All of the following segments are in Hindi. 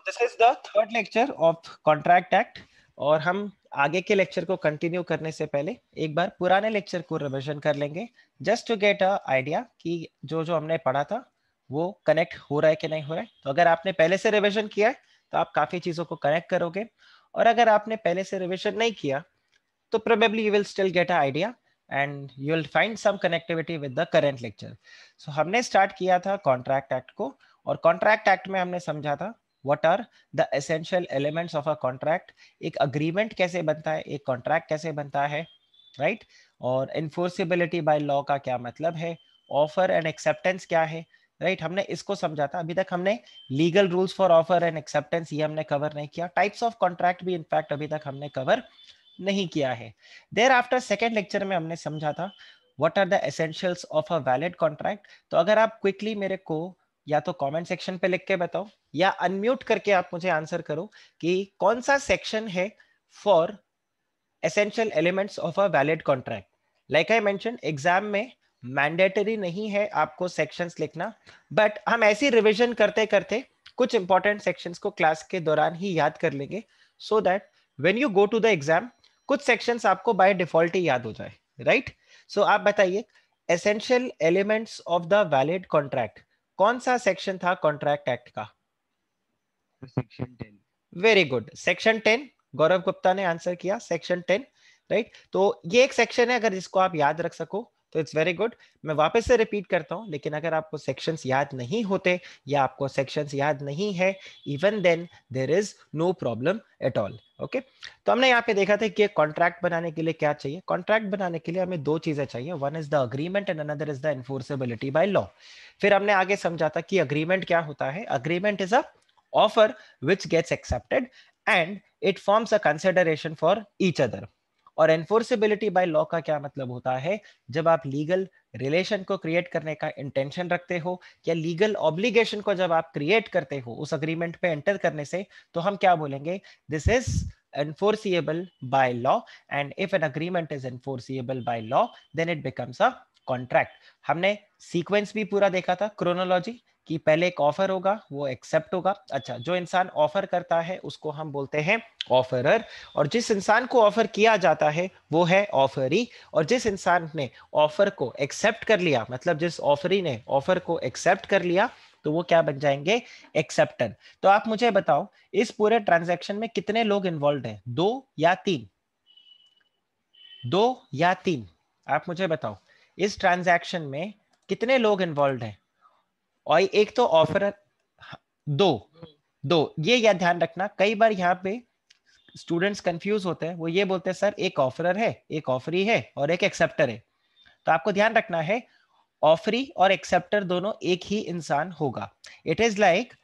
This is the third lecture of contract act. और हम आगे के लेक्चर को कंटिन्यू करने से पहले एक बार पुराने लेक्चर को रिवीजन कर लेंगे, just to get a idea कि जो जो हमने पढ़ा था वो कनेक्ट हो रहा है कि नहीं हो रहा है। तो अगर आपने पहले से रिवीजन किया है तो आप काफी चीजों को कनेक्ट करोगे, और अगर आपने पहले से रिवीजन नहीं किया तो probably you will still get an idea and you will find some connectivity with the current lecture. So हमने स्टार्ट किया था कॉन्ट्रैक्ट एक्ट को, और कॉन्ट्रैक्ट एक्ट में हमने समझा था what are the essential elements of a contract, एक अग्रीमेंट कैसे बनता है, एक कॉन्ट्रैक्ट कैसे बनता है, राइट और एनफोर्सिबिलिटी बाय लॉ का क्या मतलब है, ऑफर एंड एक्सेप्टेंस क्या है, राइट हमने इसको समझा था। अभी तक हमने legal rules for offer and acceptance ये हमने कवर नहीं किया, टाइप्स ऑफ कॉन्ट्रैक्ट भी इनफैक्ट अभी तक हमने कवर नहीं किया है। देयर आफ्टर सेकेंड लेक्चर में हमने समझा था what are the essentials of a valid contract. तो अगर आप क्विकली मेरे को या तो कमेंट सेक्शन पे लिख के बताओ या अनम्यूट करके आप मुझे आंसर करो कि कौन सा सेक्शन है for essential elements of a valid contract. Like I mention, exam में मैंडेटरी नहीं है आपको सेक्शंस लिखना, बट हम ऐसी रिवीजन करते करते कुछ इंपॉर्टेंट सेक्शंस को क्लास के दौरान ही याद कर लेंगे, so that when you go to the exam कुछ सेक्शंस आपको बाय डिफॉल्ट ही याद हो जाए, राइट। सो आप बताइए, essential elements of the valid contract कौन सा सेक्शन था कॉन्ट्रैक्ट एक्ट का? Section 10। Very good, section 10। Gaurav Gupta ने आंसर किया सेक्शन 10, राइट। तो ये एक सेक्शन है, अगर इसको आप याद रख सको तो इट्स वेरी गुड। मैं वापस से रिपीट करता हूं, लेकिन अगर आपको सेक्शंस याद नहीं होते या आपको सेक्शंस याद नहीं है, even then there is no problem at all. Okay, तो हमने यहाँ पे देखा था कि कॉन्ट्रैक्ट बनाने के लिए क्या चाहिए। कॉन्ट्रैक्ट बनाने के लिए हमें दो चीजें चाहिए, one is the agreement and another is the enforceability bye law. फिर हमने आगे समझा था कि अग्रीमेंट क्या होता है। Agreement is a offer which gets accepted and it forms a consideration for each other। और एनफोर्सिबिलिटी बाय लॉ का क्या मतलब होता है, जब आप लीगल रिलेशन को क्रिएट करने का इंटेंशन रखते हो या लीगल ऑब्लिगेशन को जब आप क्रिएट करते हो उस अग्रीमेंट पे एंटर करने से, तो हम क्या बोलेंगे, this is enforceable by law, and if an agreement is enforceable by law then it becomes a contract। हमने सीक्वेंस भी पूरा देखा था, क्रोनोलॉजी, कि पहले एक ऑफर होगा, वो एक्सेप्ट होगा। अच्छा, जो इंसान ऑफर करता है उसको हम बोलते हैं ऑफरर, और जिस इंसान को ऑफर किया जाता है वो है ऑफरी, और जिस इंसान ने ऑफर को एक्सेप्ट कर लिया, मतलब जिस ऑफरी ने ऑफर को एक्सेप्ट कर लिया, तो वो क्या बन जाएंगे, एक्सेप्टर। तो आप मुझे बताओ, इस पूरे ट्रांजैक्शन में कितने लोग इन्वॉल्व हैं, दो या तीन? दो या तीन? आप मुझे बताओ, इस ट्रांजैक्शन में कितने लोग इन्वॉल्व हैं? और एक तो ऑफर, दो, दो। ये या ध्यान रखना, कई बार यहाँ पे स्टूडेंट्स कंफ्यूज होते हैं, वो ये बोलते हैं सर एक ऑफरर है, एक ऑफरी है और एक एक्सेप्टर है। तो आपको ध्यान रखना है, ऑफरी और एक्सेप्टर दोनों एक ही इंसान होगा। It is like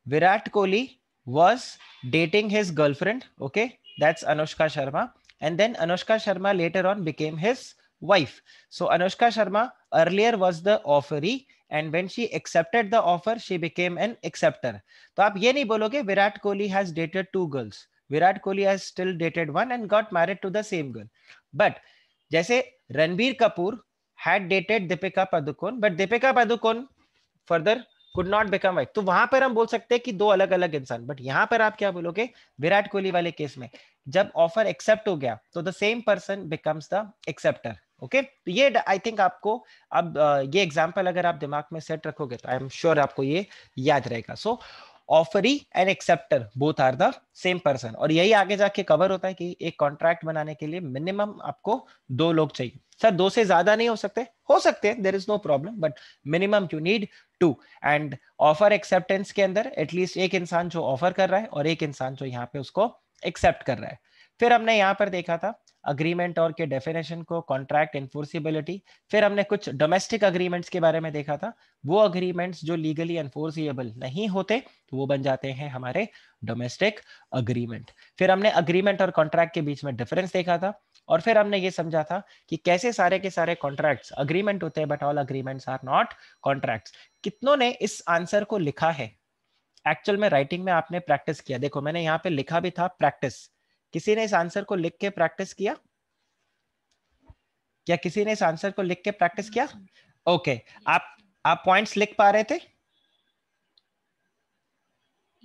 Virat Kohli was dating his girlfriend, okay, that's Anushka Sharma, and then Anushka Sharma later on became his wife। So Anushka Sharma earlier was the offeree, and when she accepted the offer she became an acceptor। तो आप ये नहीं बोलोगे Virat Kohli has dated two girls, Virat Kohli has still dated one and got married to the same girl। but जैसे Ranbir Kapoor had dated Deepika Padukone, but Deepika Padukone further could not become wife, तो वहां पर हम बोल सकते हैं कि दो अलग अलग इंसान। बट यहां पर आप क्या बोलोगे, विराट कोहली वाले केस में जब ऑफर एक्सेप्ट हो गया तो the same person becomes the acceptor. Okay, तो ये आई थिंक आपको अब ये एग्जांपल अगर आप दिमाग में सेट रखोगे तो आई एम श्योर आपको ये याद रहेगा। So offeree and acceptor both are the same person, और यही आगे जाके कवर होता है कि एक कॉन्ट्रैक्ट बनाने के लिए मिनिमम आपको दो लोग चाहिए। सर दो से ज्यादा नहीं हो सकते there is no problem, but minimum you need to. And offer acceptance के अंदर एटलीस्ट एक इंसान जो ऑफर कर रहा है और एक इंसान जो यहाँ पे उसको एक्सेप्ट कर रहा है। फिर हमने यहाँ पर देखा था अग्रीमेंट और के डेफिनेशन को, कॉन्ट्रैक्ट, एनफोर्सिबिलिटी। फिर हमने कुछ डोमेस्टिक अग्रीमेंट्स के बारे में देखा था, वो अग्रीमेंट्स जो लीगली एनफोर्सिबल नहीं होते तो वो बन जाते हैं हमारे डोमेस्टिक अग्रीमेंट। फिर हमने अग्रीमेंट और कॉन्ट्रैक्ट के बीच में डिफरेंस देखा था, और फिर हमने ये समझा था कि कैसे सारे के सारे कॉन्ट्रैक्ट्स अग्रीमेंट होते हैं but all agreements are not contracts. कितनों ने इस आंसर को लिखा है एक्चुअल में, राइटिंग में आपने प्रैक्टिस किया? देखो मैंने यहाँ पे लिखा भी था प्रैक्टिस। किसी ने इस आंसर को लिख के प्रैक्टिस किया? क्या किसी ने इस आंसर को लिख के प्रैक्टिस किया? ओके, आप पॉइंट्स लिख पा रहे थे?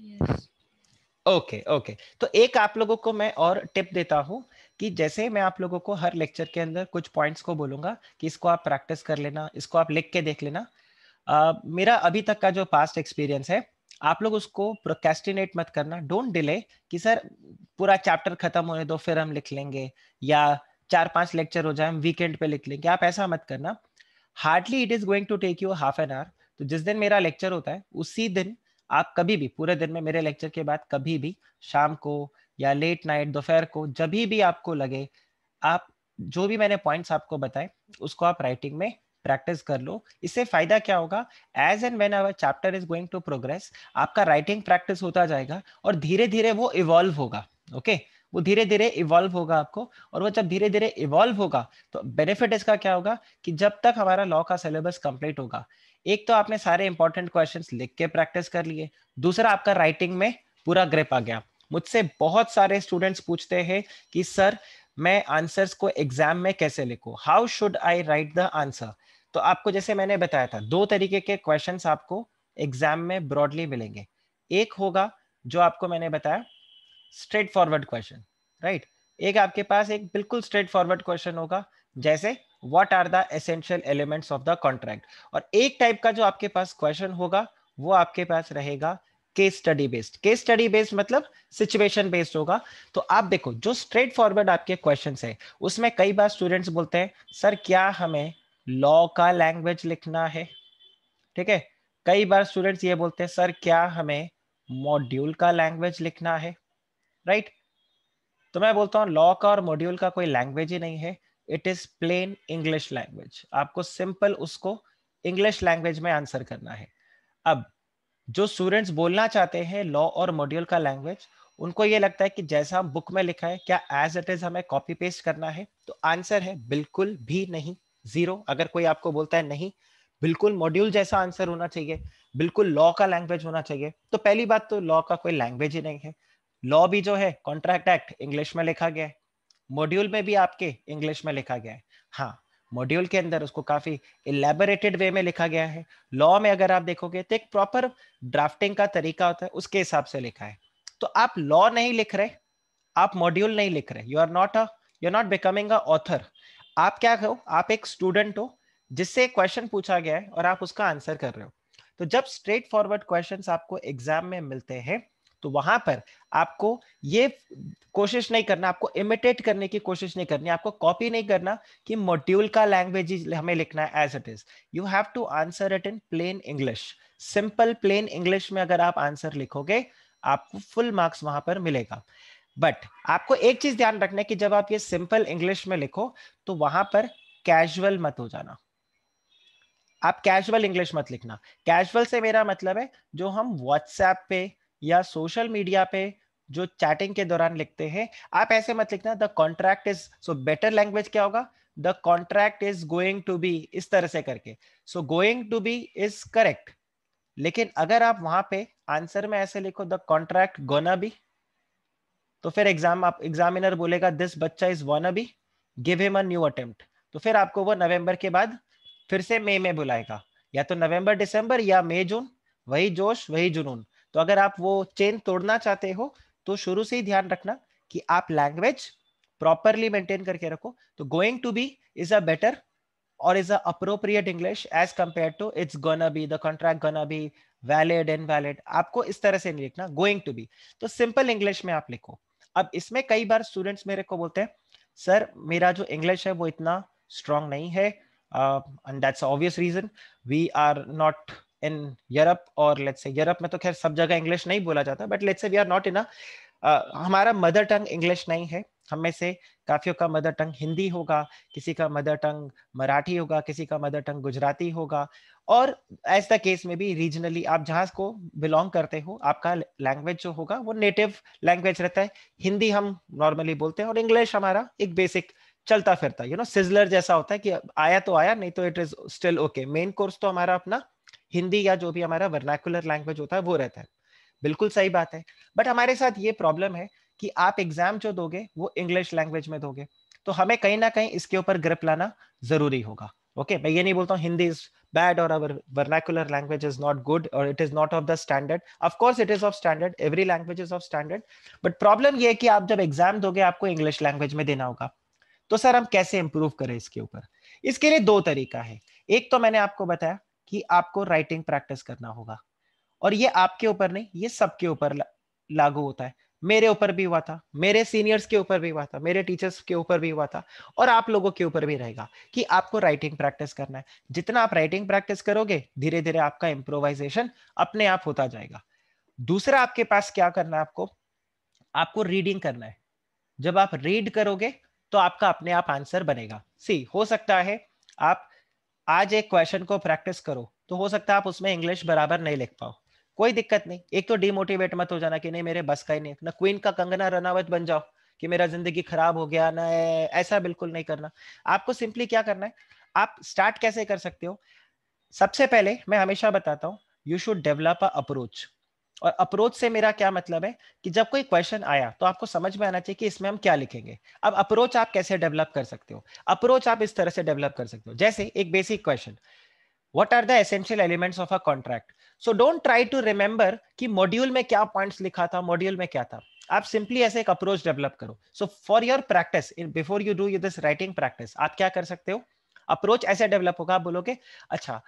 यस। ओके ओके, तो एक आप लोगों को मैं और टिप देता हूँ कि जैसे मैं आप लोगों को हर लेक्चर के अंदर कुछ पॉइंट्स को बोलूंगा कि इसको आप प्रैक्टिस कर लेना, इसको आप लिख के देख लेना। मेरा अभी तक का जो पास्ट एक्सपीरियंस है, आप लोग उसको प्रोक्रेस्टिनेट मत करना, डोंट डिले कि सर पूरा चैप्टर खत्म होने दो फिर हम लिख लेंगे, या 4-5 लेक्चर हो जाए हम वीकेंड पे लिख लेंगे, आप ऐसा मत करना। Hardly it is going to take you half an hour. तो जिस दिन मेरा लेक्चर होता है उसी दिन आप कभी भी पूरे दिन में, मेरे लेक्चर के बाद कभी भी शाम को या लेट नाइट दोपहर को जब भी आपको लगे, आप जो भी मैंने पॉइंट्स आपको बताए उसको आप राइटिंग में प्रैक्टिस कर लो। इससे फायदा क्या होगा, as and when our chapter is going to progress, आपका राइटिंग प्रैक्टिस होता जाएगा और धीरे धीरे वो इवॉल्व होगा। ओके, वो धीरे धीरे इवॉल्व होगा आपको, और वो जब धीरे धीरे इवॉल्व होगा तो बेनिफिट इसका क्या होगा कि जब तक हमारा लॉ का सिलेबस कंप्लीट होगा, एक तो आपने सारे इंपॉर्टेंट क्वेश्चंस लिख के प्रैक्टिस कर लिए, दूसरा आपका राइटिंग में पूरा ग्रिप आ गया। मुझसे बहुत सारे स्टूडेंट्स पूछते हैं कि सर मैं आंसर्स को एग्जाम में कैसे लिखूं, how should I right the answer. तो आपको जैसे मैंने बताया था, दो तरीके के क्वेश्चंस आपको एग्जाम में ब्रॉडली मिलेंगे। एक होगा जो आपको मैंने बताया स्ट्रेट फॉरवर्ड क्वेश्चन, राइट। एक आपके पास एक बिल्कुल स्ट्रेट फॉरवर्ड क्वेश्चन होगा जैसे what are the essential elements of the contract, और एक टाइप का जो आपके पास क्वेश्चन होगा वो आपके पास रहेगा case study based. Case study based मतलब सिचुएशन बेस्ड होगा। तो आप देखो जो स्ट्रेट फॉरवर्ड आपके क्वेश्चंस है उसमें कई बार स्टूडेंट्स बोलते हैं सर क्या हमें लॉ का लैंग्वेज लिखना है, ठीक है। कई बार स्टूडेंट्स ये बोलते हैं सर क्या हमें मॉड्यूल का लैंग्वेज लिखना है, राइट। तो मैं बोलता हूँ लॉ का और मॉड्यूल का कोई लैंग्वेज ही नहीं है, it is plain English language. आपको सिंपल उसको इंग्लिश लैंग्वेज में आंसर करना है। अब जो स्टूडेंट्स बोलना चाहते हैं लॉ और मॉड्यूल का लैंग्वेज, उनको ये लगता है कि जैसा हम बुक में लिखा है क्या एज इट इज हमें कॉपी पेस्ट करना है, तो आंसर है बिल्कुल भी नहीं, जीरो। अगर कोई आपको बोलता है नहीं बिल्कुल मॉड्यूल जैसा आंसर होना चाहिए, बिल्कुल लॉ का लैंग्वेज होना चाहिए, तो पहली बात तो लॉ का कोई लैंग्वेज ही नहीं है। लॉ भी जो है कॉन्ट्रैक्ट एक्ट इंग्लिश में लिखा गया है, मॉड्यूल में भी आपके इंग्लिश में लिखा गया है। हाँ, मॉड्यूल के अंदर उसको काफी इलेबोरेटेड वे में लिखा गया है। लॉ में अगर आप देखोगे तो एक प्रॉपर ड्राफ्टिंग का तरीका होता है, उसके हिसाब से लिखा है। तो आप लॉ नहीं लिख रहे, आप मॉड्यूल नहीं लिख रहे, you are not becoming a author. आप क्या हो, आप एक स्टूडेंट हो जिससे एक क्वेश्चन पूछा गया है और आप उसका आंसर कर रहे हो। तो जब स्ट्रेट फॉरवर्ड क्वेश्चंस आपको एग्जाम में मिलते हैं तो वहां पर आपको ये कोशिश नहीं करना, आपको इमिटेट करने की कोशिश नहीं करनी, आपको कॉपी नहीं करना कि मॉड्यूल का लैंग्वेज हमें लिखना है as it is. You have to answer it in plain English, simple plain English में अगर आप आंसर लिखोगे आपको फुल मार्क्स वहां पर मिलेगा। बट आपको एक चीज ध्यान रखना है कि जब आप ये सिंपल इंग्लिश में लिखो तो वहां पर कैजुअल मत हो जाना, आप कैजुअल इंग्लिश मत लिखना। कैजुअल से मेरा मतलब है जो हम व्हाट्सएप पे या सोशल मीडिया पे जो चैटिंग के दौरान लिखते हैं, आप ऐसे मत लिखना the contract is, so better language क्या होगा, the contract is going to be, इस तरह से करके। So going to be is correct, लेकिन अगर आप वहां पे आंसर में ऐसे लिखो द कॉन्ट्रैक्ट गोना बी, तो फिर एग्जामिनर बोलेगा दिस बच्चा is wanna be, give him a new attempt. तो फिर आपको वो नवंबर के बाद फिर से मई में बुलाएगा, या तो नवंबर दिसंबर या मई जून, वही जोश वही जुनून। तो अगर आप वो चेन तोड़ना चाहते हो तो शुरू से ही ध्यान रखना कि आप लैंग्वेज प्रॉपरली मेंटेन करके रखो। तो going to be is a better or is a appropriate English as compared to it's gonna be, the contract gonna be, valid invalid। आपको इस तरह से नहीं लिखना going to be, तो सिंपल इंग्लिश में आप लिखो। अब इसमें कई बार स्टूडेंट्स मेरे को बोलते हैं सर मेरा जो इंग्लिश है वो इतना स्ट्रांग नहीं है, and that's obvious reason, we are not in Europe, और लेट्स से यूरोप में तो खैर सब जगह इंग्लिश नहीं बोला जाता, but let's say we are not in हमारा मदर टंग इंग्लिश नहीं है। हम में से काफियों का मदर टंग हिंदी होगा, किसी का मदर टंग मराठी होगा, किसी का मदर टंग गुजराती होगा, और एज द केस में भी रीजनली आप जहां को बिलोंग करते हो आपका लैंग्वेज जो होगा वो नेटिव लैंग्वेज रहता है। हिंदी हम नॉर्मली बोलते हैं और इंग्लिश हमारा एक बेसिक चलता फिरता सिजलर जैसा होता है कि आया तो आया, नहीं तो it is still okay. Main course तो हमारा अपना हिंदी या जो भी हमारा वर्नाकुलर लैंग्वेज होता है वो रहता है, बिल्कुल सही बात है। बट हमारे साथ ये प्रॉब्लम है कि आप एग्जाम जो दोगे वो इंग्लिश लैंग्वेज में दोगे, तो हमें कहीं ना कहीं इसके ऊपर ग्रिप लाना जरूरी होगा। ओके, मैं ये नहीं बोलता हूँ Hindi is bad or our vernacular language is not good or it is not of the standard. Of course it is of standard, every language is of standard, but problem ये है कि आप जब एग्जाम दोगे आपको इंग्लिश लैंग्वेज में देना होगा, तो सर हम कैसे इंप्रूव करें इसके ऊपर? इसके लिए दो तरीका है। एक तो मैंने आपको बताया कि आपको राइटिंग प्रैक्टिस करना होगा, और ये आपके ऊपर नहीं, ये सबके ऊपर लागू होता है। मेरे ऊपर भी हुआ था, मेरे सीनियर्स के ऊपर भी हुआ था, मेरे टीचर्स के ऊपर भी हुआ था, और आप लोगों के ऊपर भी रहेगा कि आपको राइटिंग प्रैक्टिस करना है। जितना आप राइटिंग प्रैक्टिस करोगे धीरे धीरे आपका इंप्रोवाइजेशन अपने आप होता जाएगा। दूसरा आपके पास क्या करना है, आपको आपको रीडिंग करना है। जब आप रीड करोगे तो आपका अपने आप आंसर बनेगा। सी हो सकता है आप आज एक क्वेश्चन को प्रैक्टिस करो तो हो सकता है आप उसमें इंग्लिश बराबर नहीं लिख पाओ, कोई दिक्कत नहीं। एक तो डिमोटिवेट मत हो जाना कि नहीं मेरे बस का ही नहीं, ना क्वीन का कंगना रनावत बन जाओ कि मेरा जिंदगी खराब हो गया ना, ऐसा बिल्कुल नहीं करना। आपको सिंपली क्या करना है, आप स्टार्ट कैसे कर सकते हो? सबसे पहले मैं हमेशा बताता हूं, you should develop a approach. और अप्रोच से मेरा क्या मतलब है कि जब कोई क्वेश्चन आया तो आपको समझ में आना चाहिए कि इसमें हम क्या लिखेंगे। अब अप्रोच आप कैसे डेवलप कर सकते हो? अप्रोच आप इस तरह से डेवलप कर सकते हो, जैसे एक basic question, what are the essential elements of a contract? So don't try to remember कि मॉड्यूल में क्या पॉइंट्स लिखा था, मॉड्यूल में क्या था। आप सिंपली ऐसे एक अप्रोच डेवलप करो। So for your practice, in before you do this writing practice, आप क्या कर सकते हो, अप्रोच ऐसे डेवलप होगा, आप बोलोगे अच्छा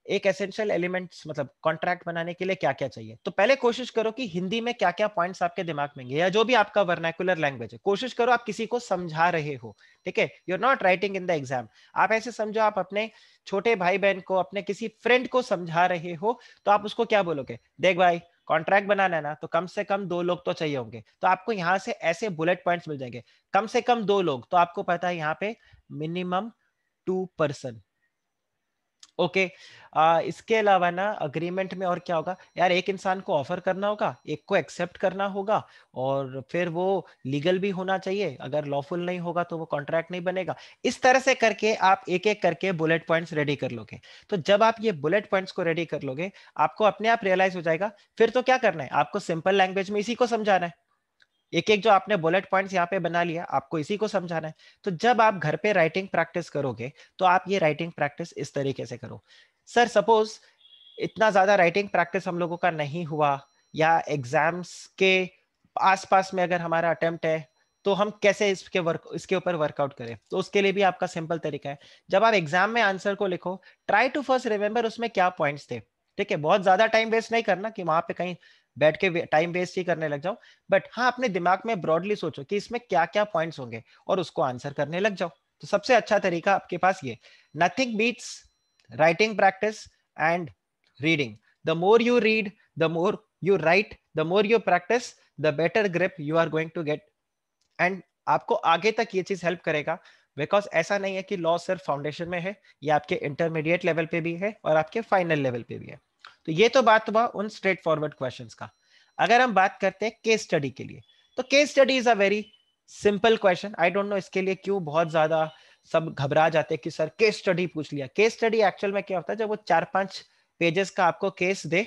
एक एसेंशियल एलिमेंट्स मतलब कॉन्ट्रैक्ट बनाने के लिए क्या क्या चाहिए। तो पहले कोशिश करो कि हिंदी में क्या क्या पॉइंट्स आपके दिमाग में या जो भी आपका वर्नाकुलर लैंग्वेज है, कोशिश करो आप किसी को समझा रहे हो, ठीक है, you are not writing in the exam. आप ऐसे समझो आप अपने छोटे भाई बहन को, अपने किसी फ्रेंड को समझा रहे हो, तो आप उसको क्या बोलोगे, देख भाई कॉन्ट्रैक्ट बनाना है ना तो कम से कम 2 लोग तो चाहिए होंगे। तो आपको यहां से ऐसे बुलेट पॉइंट्स मिल जाएंगे, कम से कम 2 लोग, तो आपको पता है यहाँ पे मिनिमम 2 पर्सन। ओके इसके अलावा ना अग्रीमेंट में और क्या होगा यार, एक इंसान को ऑफर करना होगा, एक को एक्सेप्ट करना होगा, और फिर वो लीगल भी होना चाहिए, अगर लॉफुल नहीं होगा तो वो कॉन्ट्रैक्ट नहीं बनेगा। इस तरह से करके आप एक एक करके बुलेट पॉइंट्स रेडी कर लोगे। तो जब आप ये बुलेट पॉइंट्स को रेडी कर लोगे आपको अपने आप रियलाइज हो जाएगा, फिर तो क्या करना है, आपको सिंपल लैंग्वेज में इसी को समझाना है। एक एक जो आपने बुलेट पॉइंट्स यहाँ पे बना लिया आपको इसी को समझाना है। तो जब आप घर पे राइटिंग प्रैक्टिस करोगे तो आप ये राइटिंग प्रैक्टिस इस तरीके से करो। सर सपोज इतना ज्यादा राइटिंग प्रैक्टिस हम लोगों का नहीं हुआ, या एग्जाम्स के आसपास में अगर हमारा अटेम्प्ट है, तो हम कैसे इसके ऊपर वर्कआउट करें? तो उसके लिए भी आपका सिंपल तरीका है, जब आप एग्जाम में आंसर को लिखो ट्राई टू फर्स्ट रिमेंबर उसमें क्या पॉइंट्स थे। ठीक है, बहुत ज्यादा टाइम वेस्ट नहीं करना कि वहां पे कहीं बैठ के टाइम वेस्ट ही करने लग जाओ, बट हाँ अपने दिमाग में ब्रॉडली सोचो कि इसमें क्या क्या पॉइंट्स होंगे और उसको आंसर करने लग जाओ। तो सबसे अच्छा तरीका आपके पास ये, nothing beats writing practice and reading. The more you read, the more you write, the more you practice, the better grip you are going to get. And आपको आगे तक ये चीज हेल्प करेगा, बिकॉज ऐसा नहीं है कि लॉ सिर्फ फाउंडेशन में है, ये आपके इंटरमीडिएट लेवल पे भी है और आपके फाइनल लेवल पे भी है। तो ये तो बात हुआ उन स्ट्रेट फॉरवर्ड क्वेश्चंस का। अगर हम बात करते हैं केस स्टडी के लिए, तो case study is a very simple question. I don't know इसके लिए क्यों बहुत ज्यादा सब घबरा जाते हैं कि सर केस स्टडी पूछ लिया। केस स्टडी एक्चुअल में क्या होता है, जब वो 4-5 पेजेस का आपको केस दे,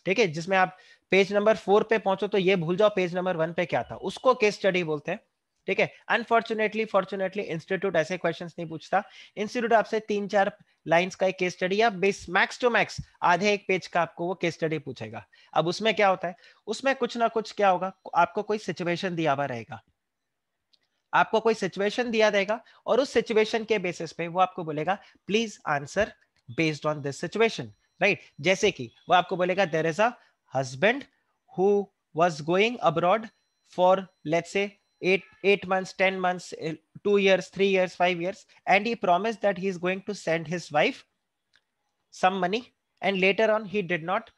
ठीक है, जिसमें आप पेज नंबर 4 पे पहुंचो तो ये भूल जाओ पेज नंबर 1 पे क्या था, उसको केस स्टडी बोलते हैं। ठीक है, अनफॉर्चुनेटली फॉर्चुनेटली इंस्टीट्यूट ऐसे क्वेश्चंस नहीं पूछता। इंस्टीट्यूट आपसे 3-4 लाइंस का एक केस स्टडी या बेस मैक्स टू मैक्स आधे एक पेज का आपको वो केस स्टडी पूछेगा। अब उसमें क्या होता है, उसमें कुछ ना कुछ क्या होगा, आपको कोई सिचुएशन दिया हुआ रहेगा, आपको कोई सिचुएशन दिया देगा और उस सिचुएशन के बेसिस पे वो आपको बोलेगा please answer based on this situation, right. जैसे कि वो आपको बोलेगा there is a husband who was going abroad for let's say 8 months 10 months 2 years 3 years 5 years, and he promised that he is going to send his wife some money and later on he did not.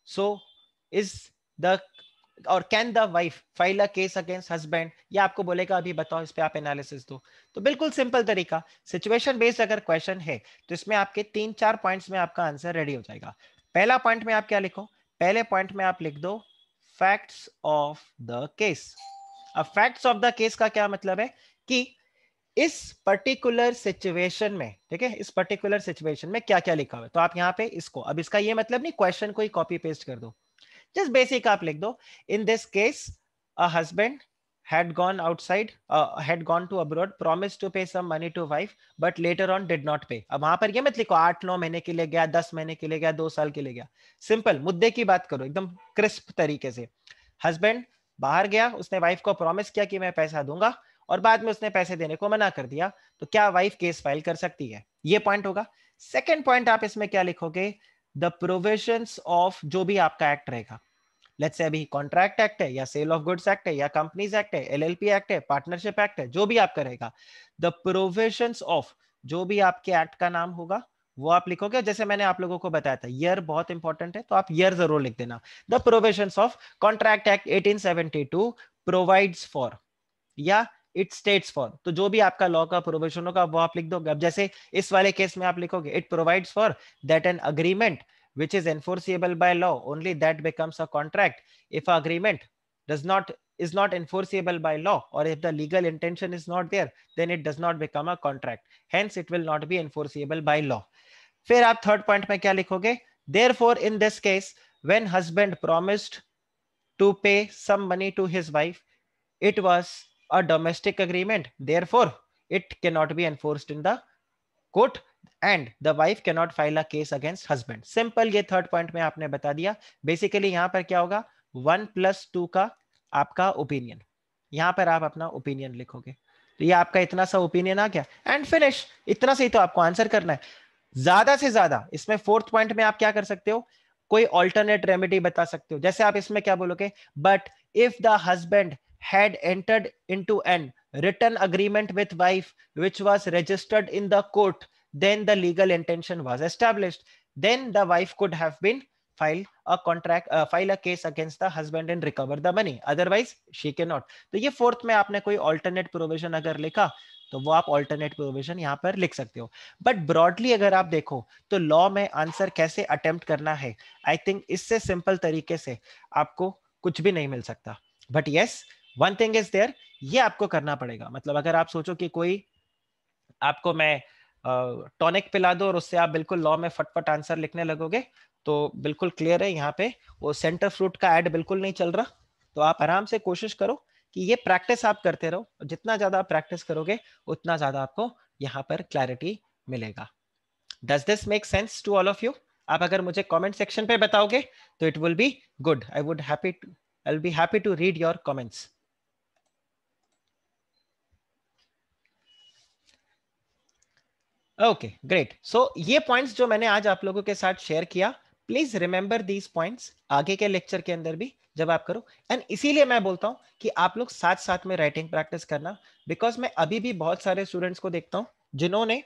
So is the और can the wife file a case against husband, या आपको बोलेगा अभी बताओ इस पे आप एनालिसिस दो। तो बिल्कुल सिंपल तरीका, सिचुएशन बेस्ड अगर क्वेश्चन है तो इसमें आपके 3-4 पॉइंट्स में आपका आंसर रेडी हो जाएगा। पहला पॉइंट में आप क्या लिखो, पहले पॉइंट में आप लिख दो फैक्ट्स ऑफ द केस। अब फैक्ट्स ऑफ द केस का क्या मतलब है कि इस पर्टिकुलर सिचुएशन में, ठीक है, इस पर्टिकुलर सिचुएशन में क्या क्या लिखा हुआ है, तो आप यहाँ पे इसको, अब इसका ये मतलब नहीं क्वेश्चन को ही कॉपी पेस्ट कर दो, जस्ट बेसिक आप लिख दो in this case a husband had gone outside, had gone to abroad, promised to pay some money to wife, but later on did not pay. अब वहां पर ये मत लिखो 8-9 महीने के लिए गया, 10 महीने के लिए गया, 2 साल के लिए गया. सिंपल मुद्दे की बात करो एकदम क्रिस्प तरीके से. हस्बैंड बाहर गया, उसने वाइफ को प्रॉमिस किया कि मैं पैसा दूंगा, और बाद में उसने पैसे देने को मना कर दिया, तो क्या वाइफ केस फाइल कर सकती है? ये पॉइंट होगा. सेकेंड पॉइंट आप इसमें क्या लिखोगे? द प्रोविजंस ऑफ जो भी आपका एक्ट रहेगा. लेट्स से अभी कॉन्ट्रैक्ट एक्ट है, या सेल ऑफ गुड्स एक्ट है, या कंपनीज एक्ट है, एलएलपी एक्ट है, पार्टनरशिप एक्ट है, जो भी आप करेगा, द प्रोविजंस ऑफ जो भी आपके एक्ट का नाम होगा वो आप लिखोगे. जैसे मैंने आप लोगों को बताया था, ईयर बहुत इंपॉर्टेंट है, तो आप ईयर जरूर लिख देना. The provisions of contract act 1872 provides for, या इट स्टेट्स फॉर, तो जो भी आपका लॉ का प्रोविजन होगा वो आप लिख दोगे. अब जैसे इस वाले केस में आप लिखोगे it provides for that an agreement which is enforceable by law, only that becomes a contract. If an agreement is not enforceable by law, or if the legal intention is not there, then it does not become a contract. Hence, it will not be enforceable by law. फिर आप थर्ड पॉइंट में क्या लिखोगे? Therefore, in this case, when husband promised to pay some money to his wife, it was a domestic agreement. Therefore, it cannot be enforced in the court and the wife can not file a case against husband. Simple, ये थर्ड पॉइंट में आपने बता दिया. बेसिकली यहां पर क्या होगा? 1+2 का आपका ओपिनियन, यहां पर आप अपना ओपिनियन लिखोगे. तो ये आपका इतना सा ओपिनियन आ गया एंड फिनिश. इतना से ही तो आपको आंसर करना है. ज्यादा से ज्यादा इसमें फोर्थ पॉइंट में आप क्या कर सकते हो? कोई ऑल्टरनेट रेमेडी बता सकते हो. जैसे आप इसमें क्या बोलोगे? But if the husband had entered into an written agreement with wife which was registered in the court, then the legal intention was established, then the wife could have been file a case against the husband and recover the money, otherwise she cannot. तो ये फोर्थ में आपने कोई alternate provision अगर लिखा तो वो आप ऑल्टरनेट प्रोविजन यहां पर लिख सकते हो. बट ब्रॉडली अगर आप देखो तो लॉ में आंसर कैसे अटेम्प्ट करना है, आई थिंक इससे सिंपल तरीके से आपको कुछ भी नहीं मिल सकता. But yes, one thing is there, ये आपको करना पड़ेगा. मतलब अगर आप सोचो कि कोई आपको मैं टॉनिक पिला दो और उससे आप बिल्कुल लॉ में फटफट आंसर लिखने लगोगे, तो बिल्कुल क्लियर है यहाँ पे वो सेंटर फ्रूट का एड बिल्कुल नहीं चल रहा. तो आप आराम से कोशिश करो कि ये प्रैक्टिस आप करते रहो. जितना ज्यादा आप प्रैक्टिस करोगे उतना ज्यादा आपको यहाँ पर क्लैरिटी मिलेगा. Does this make sense to all of you? आप अगर मुझे कमेंट सेक्शन पे बताओगे तो it will be good. I will be happy to read your comments. Okay great. So ये पॉइंट्स जो मैंने आज आप लोगों के साथ शेयर किया, प्लीज रिमेंबर दीज पॉइंट्स आगे के लेक्चर के अंदर भी जब आप करो. एंड इसीलिए मैं बोलता हूं कि आप लोग साथ साथ में राइटिंग प्रैक्टिस करना, बिकॉज मैं अभी भी बहुत सारे स्टूडेंट्स को देखता हूं जिन्होंने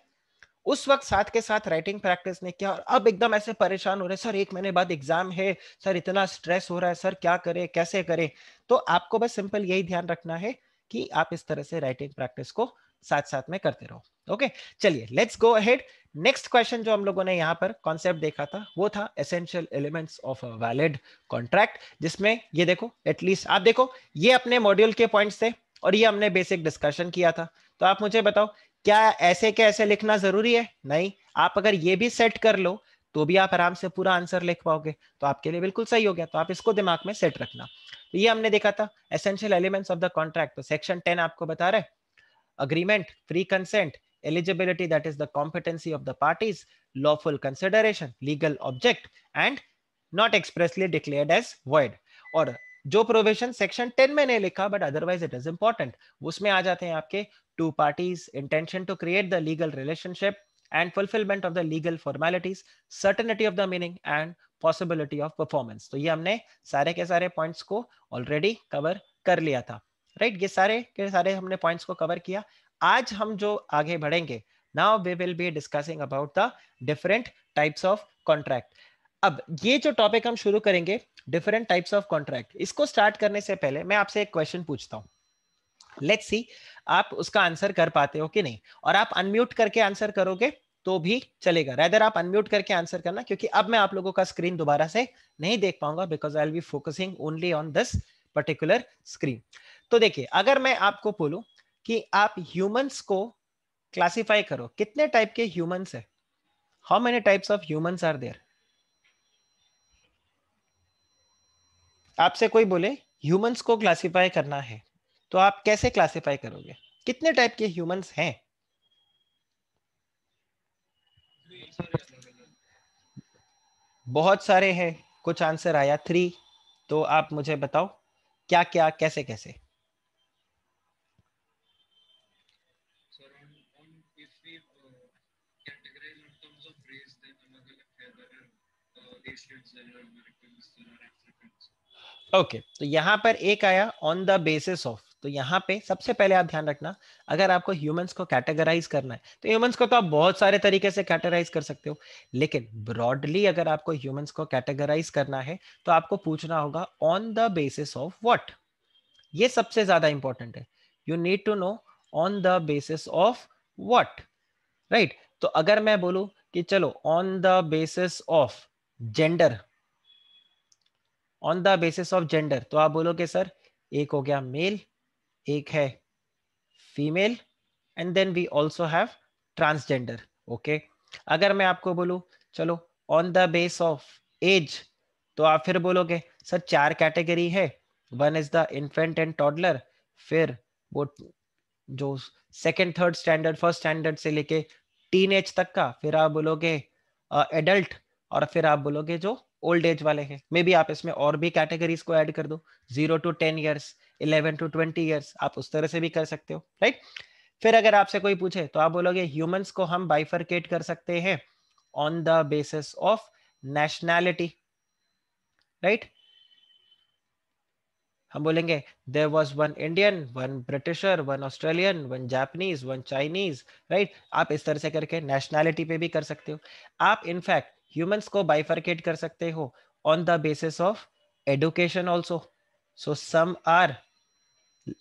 उस वक्त साथ के साथ राइटिंग प्रैक्टिस नहीं किया और अब एकदम ऐसे परेशान हो रहे, सर 1 महीने बाद एग्जाम है, सर इतना स्ट्रेस हो रहा है, सर क्या करें कैसे करें. तो आपको बस सिंपल यही ध्यान रखना है कि आप इस तरह से राइटिंग प्रैक्टिस को साथ साथ में करते रहो. ओके चलिए let's go ahead. Next question जो हम लोगों ने यहाँ पर कॉन्सेप्ट देखा था वो था essential elements of a valid contract, जिसमें ये देखो एटलीस्ट आप देखो ये अपने मॉड्यूल के पॉइंट्स थे और ये हमने बेसिक डिस्कशन किया था. तो आप मुझे बताओ क्या ऐसे के ऐसे लिखना जरूरी है? नहीं. आप अगर ये भी सेट कर लो तो भी आप आराम से पूरा आंसर लिख पाओगे, तो आपके लिए बिल्कुल सही हो गया. तो आप इसको दिमाग में सेट रखना. तो ये हमने देखा था essential elements of the contract. तो सेक्शन 10 आपको बता रहा है agreement, free consent, eligibility that is the competency of the parties, lawful consideration, legal object and not expressly declared as void. और जो प्रोविजन सेक्शन 10 में नहीं लिखा but otherwise it is important, उसमें आ जाते हैं आपके two parties, intention to create the legal relationship and fulfillment of the legal formalities, certainty of the meaning and possibility of performance. तो ये हमने सारे के सारे पॉइंट्स को ऑलरेडी कवर कर लिया था, राइट? ये सारे के सारे हमने पॉइंट्स को कवर किया. आज हम जो आगे बढ़ेंगे, now we will be discussing about the different types of contract. अब ये जो टॉपिक हम शुरू करेंगे डिफरेंट टाइप्स ऑफ कॉन्ट्रैक्ट, इसको स्टार्ट करने से पहले मैं आपसे एक क्वेश्चन पूछता हूं. लेट्स सी आप उसका आंसर कर पाते हो कि नहीं. और आप अनम्यूट करके आंसर करोगे तो भी चलेगा. रेदर आप अनम्यूट करके आंसर करना, क्योंकि अब मैं आप लोगों का स्क्रीन दोबारा से नहीं देख पाऊंगा because I will be focusing only on this particular screen. तो देखिए अगर मैं आपको बोलूं कि आप ह्यूमंस को क्लासिफाई करो, कितने टाइप के ह्यूमंस है? How many types of humans are there? आपसे कोई बोले ह्यूमंस को क्लासिफाई करना है तो आप कैसे क्लासिफाई करोगे? कितने टाइप के ह्यूमंस हैं? बहुत सारे हैं, कुछ आंसर आया 3। तो आप मुझे बताओ क्या क्या कैसे कैसे। ओके तो यहाँ पर एक आया ऑन द बेसिस ऑफ। तो यहाँ पे सबसे पहले आप ध्यान रखना, अगर आपको ह्यूमंस को कैटेगराइज करना है तो ह्यूमंस को तो आप बहुत सारे तरीके से कैटेगराइज कर सकते हो, लेकिन ब्रॉडली अगर आपको ह्यूमंस को कैटेगराइज करना है तो आपको पूछना होगा on the basis of what. ये सबसे ज्यादा इंपॉर्टेंट है। You need to know on the basis of what, right. तो अगर मैं बोलूं कि चलो on the basis of gender, on the basis of gender, तो आप बोलोगे सर एक हो गया मेल, एक है female, and then we also have transgender. Okay, अगर मैं आपको बोलूं चलो on the base of age, तो आप फिर बोलोगे सर 4 कैटेगरी है, one is the infant and toddler, फिर वो जो second third standard first standard से लेके टीन एज तक का, फिर आप बोलोगे एडल्ट, और फिर आप बोलोगे जो ओल्ड एज वाले हैं। मे बी आप इसमें और भी कैटेगरीज को ऐड कर दो, 0 to 10 years, 11 to 20 years, आप उस तरह से भी कर सकते हो, राइट। फिर अगर आपसे कोई पूछे तो आप बोलोगे ह्यूमंस को हम बाइफरकेट कर सकते हैं on the basis of nationality, right. हम बोलेंगे there was one Indian, one Britisher, one Australian, one Japanese, one Chinese, right. आप इस तरह से करके नेशनैलिटी पे भी कर सकते हो। आप इनफैक्ट ह्यूमंस को बाइफरकेट कर सकते हो on the basis of education also. So some are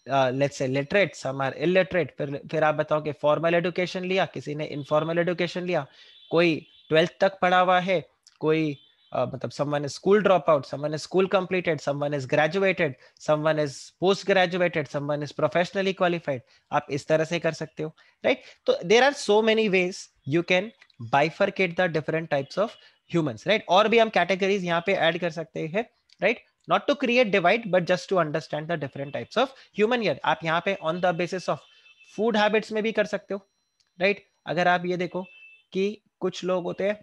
let's say literate, some are illiterate. फिर आप बताओ कि फॉर्मल एजुकेशन लिया, किसी ने इनफॉर्मल एजुकेशन लिया, कोई 12th तक पढ़ा हुआ है, कोई मतलब someone is school dropout, someone is school completed, someone is graduated, someone is post graduated, someone is professionally qualified। आप इस तरह से कर सकते हो, राइट। तो there are so many ways you can bifurcate the different types of humans, right। और भी हम कैटेगरीज यहाँ पे ऐड कर सकते हैं, right. not to create divide but just to understand the different types of human here। आप यहाँ पे on the basis of food habits में भी कर सकते हो, राइट। अगर आप ये देखो कि कुछ लोग होते हैं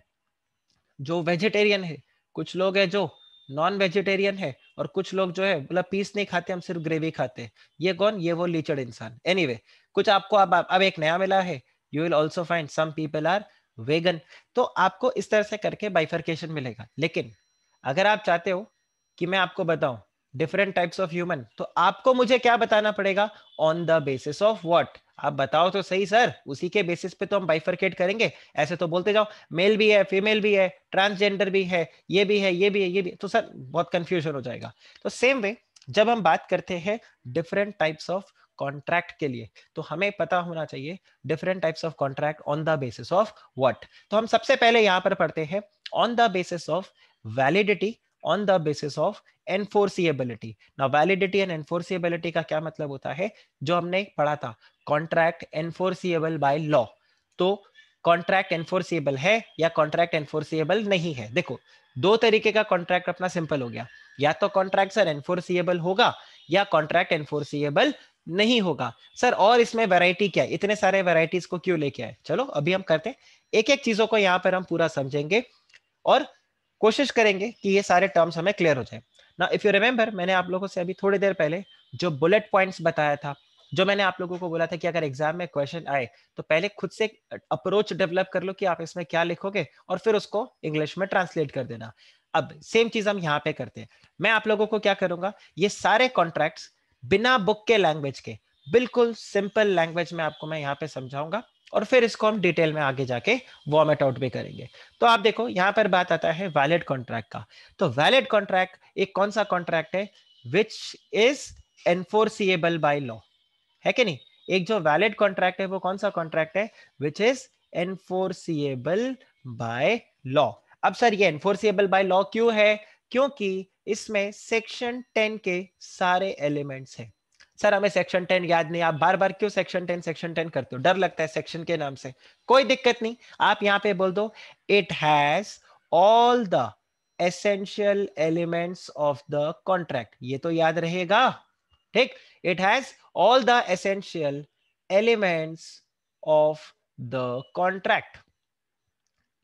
जो वेजिटेरियन है, कुछ लोग है जो नॉन वेजिटेरियन है, और कुछ लोग जो है मतलब पीस नहीं खाते, हम सिर्फ ग्रेवी खाते हैं। ये कौन? ये वो लीचड़ इंसान। एनीवे कुछ आपको अब एक नया मिला है, you will also find some people are vegan. तो आपको इस तरह से करके बाइफरकेशन मिलेगा। लेकिन अगर आप चाहते हो कि मैं आपको बताऊं डिफरेंट टाइप्स ऑफ ह्यूमन, तो आपको मुझे क्या बताना पड़ेगा? On the basis of what. आप बताओ तो सही सर, उसी के बेसिस पे तो हम बाइफरकेट करेंगे। ऐसे तो बोलते जाओ मेल भी है, फीमेल भी है, ट्रांसजेंडर भी है, ये भी है, ये भी है, ये भी, तो सर बहुत कंफ्यूजन हो जाएगा। तो सेम वे जब हम बात करते हैं डिफरेंट टाइप्स ऑफ कॉन्ट्रैक्ट के लिए, तो हमें पता होना चाहिए different types of contract on the basis of what. तो हम सबसे पहले यहां पर पढ़ते हैं on the basis of validity, on the basis of enforceability. Now validity and enforceability का क्या मतलब होता है? जो हमने पढ़ा था कॉन्ट्रैक्ट एनफोर्सिएबल बाय लॉ। तो कॉन्ट्रैक्ट एनफोर्सिएबल है या कॉन्ट्रैक्ट एनफोर्सिएबल नहीं है? देखो दो तरीके का कॉन्ट्रैक्ट अपना सिंपल हो गया, या तो कॉन्ट्रैक्ट सर एनफोर्सिएबल होगा या कॉन्ट्रैक्ट एनफोर्सिएबल नहीं होगा। सर और इसमें वैरायटी क्या है? इतने सारे वैरायटीज को क्यों लेके आए? चलो अभी हम करते हैं, एक एक चीजों को यहां पर हम पूरा समझेंगे और कोशिश करेंगे कि ये सारे टर्म्स हमें क्लियर हो जाए ना। इफ यू रिमेंबर, मैंने आप लोगों से अभी थोड़ी देर पहले जो बुलेट पॉइंट्स बताया था, जो मैंने आप लोगों को बोला था कि अगर एग्जाम में क्वेश्चन आए तो पहले खुद से अप्रोच डेवलप कर लो कि आप इसमें क्या लिखोगे, और फिर उसको इंग्लिश में ट्रांसलेट कर देना। अब सेम चीज हम यहाँ पे करते हैं। मैं आप लोगों को क्या करूंगा, ये सारे कॉन्ट्रैक्ट्स बिना बुक के लैंग्वेज के, बिल्कुल सिंपल लैंग्वेज में आपको मैं यहाँ पे समझाऊंगा, और फिर इसको हम डिटेल में आगे जाके वॉर्मेट आउट भी करेंगे। तो आप देखो यहां पर बात आता है वैलिड कॉन्ट्रैक्ट का। तो वैलिड कॉन्ट्रैक्ट एक कौन सा कॉन्ट्रैक्ट है? विच इज एनफोर्सिएबल बाय लॉ, है कि नहीं? एक जो वैलिड कॉन्ट्रैक्ट है वो कौन सा कॉन्ट्रैक्ट है? विच इज एनफोर्सिएबल बाय लॉ। अब सर ये एनफोर्सिएबल बाय लॉ क्यों है? क्योंकि इसमें सेक्शन 10 के सारे एलिमेंट्स हैं। सर हमें सेक्शन 10 याद नहीं, आप बार बार क्यों सेक्शन 10 सेक्शन 10 करते हो? डर लगता है सेक्शन के नाम से? कोई दिक्कत नहीं, आप यहां पे बोल दो it has all the essential elements of the contract. ये तो याद रहेगा, ठीक, it has all the essential elements of the contract,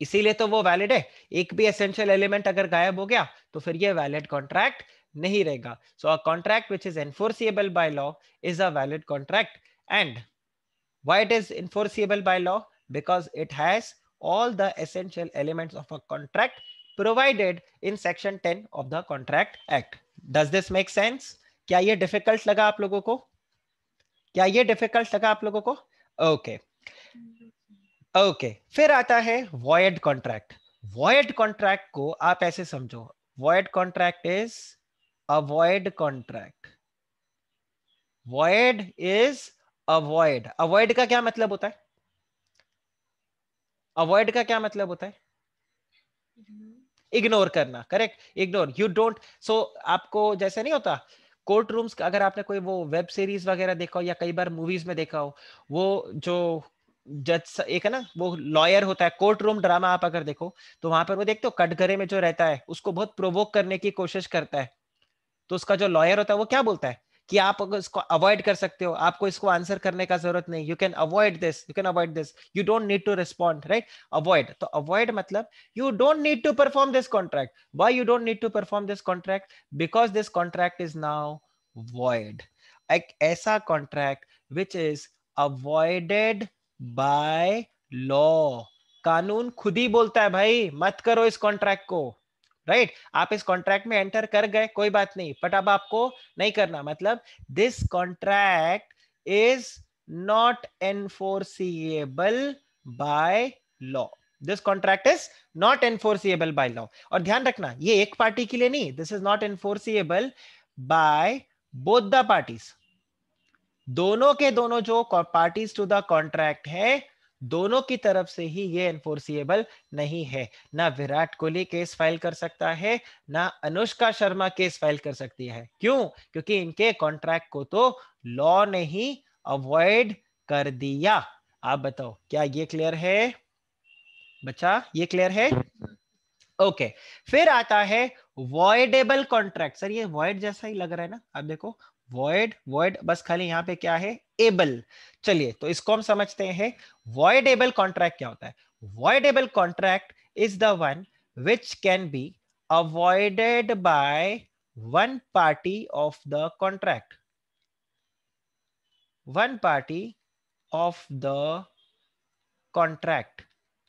इसीलिए तो वो वैलिड है। एक भी एसेंशियल एलिमेंट अगर गायब हो गया तो फिर ये वैलिड कॉन्ट्रैक्ट नहीं रहेगा। So a contract which is enforceable by law is a valid contract. And why it is enforceable by law? Because it has all the essential elements of a contract provided in section 10 of the contract act. Does this make sense? क्या ये डिफिकल्ट लगा आप लोगों को? क्या ये डिफिकल्ट लगा आप लोगों को? ओके ओके, फिर आता है वॉयड कॉन्ट्रैक्ट। वॉयड कॉन्ट्रैक्ट को आप ऐसे समझो, void contract is a void contract. Void is avoid. Avoid का क्या मतलब होता है? अवॉइड का क्या मतलब होता है? इग्नोर करना, करेक्ट, इग्नोर, यू डोंट। सो आपको जैसे नहीं होता कोर्ट रूम्स, अगर आपने कोई वो वेब सीरीज वगैरह देखा हो या कई बार मूवीज में देखा हो, वो जो जज एक है ना, वो लॉयर होता है, कोर्ट रूम ड्रामा आप अगर देखो तो वहां पर वो देखते हो कटघरे में जो रहता है उसको बहुत प्रोवोक करने की कोशिश करता है, तो उसका जो लॉयर होता है वो क्या बोलता है कि आप अगर इसको अवॉइड कर सकते हो, आपको इसको आंसर करने का जरूरत नहीं, you can avoid this, you can avoid this, you don't need to respond, right? Avoid, तो अवॉइड मतलब you don't need to perform this contract. Why you don't need to perform this contract? Because this contract is now void। एक ऐसा contract which is avoided by law, कानून खुद ही बोलता है भाई मत करो इस कॉन्ट्रैक्ट को, राइट? आप इस कॉन्ट्रैक्ट में एंटर कर गए कोई बात नहीं, बट अब आपको नहीं करना, मतलब this contract is not enforceable by law. This contract is not enforceable by law. और ध्यान रखना ये एक पार्टी के लिए नहीं, this is not enforceable by both the parties. दोनों के दोनों जो पार्टीज टू द कॉन्ट्रैक्ट है, दोनों की तरफ से ही ये एनफोर्सिएबल नहीं है। ना विराट कोहली केस फाइल कर सकता है, ना अनुष्का शर्मा केस फाइल कर सकती है। क्यों? क्योंकि इनके कॉन्ट्रैक्ट को तो लॉ ने ही अवॉइड कर दिया। आप बताओ क्या ये क्लियर है बच्चा? ये क्लियर है? ओके फिर आता है वॉइडेबल कॉन्ट्रैक्ट। सर ये वॉइड जैसा ही लग रहा है ना, आप देखो वॉइड वॉइड, बस खाली यहां पे क्या है? एबल। चलिए तो इसको हम समझते हैं। वॉइडेबल कॉन्ट्रैक्ट क्या होता है? Voidable contract is the one which can be avoided by one party of the contract, one party of the contract.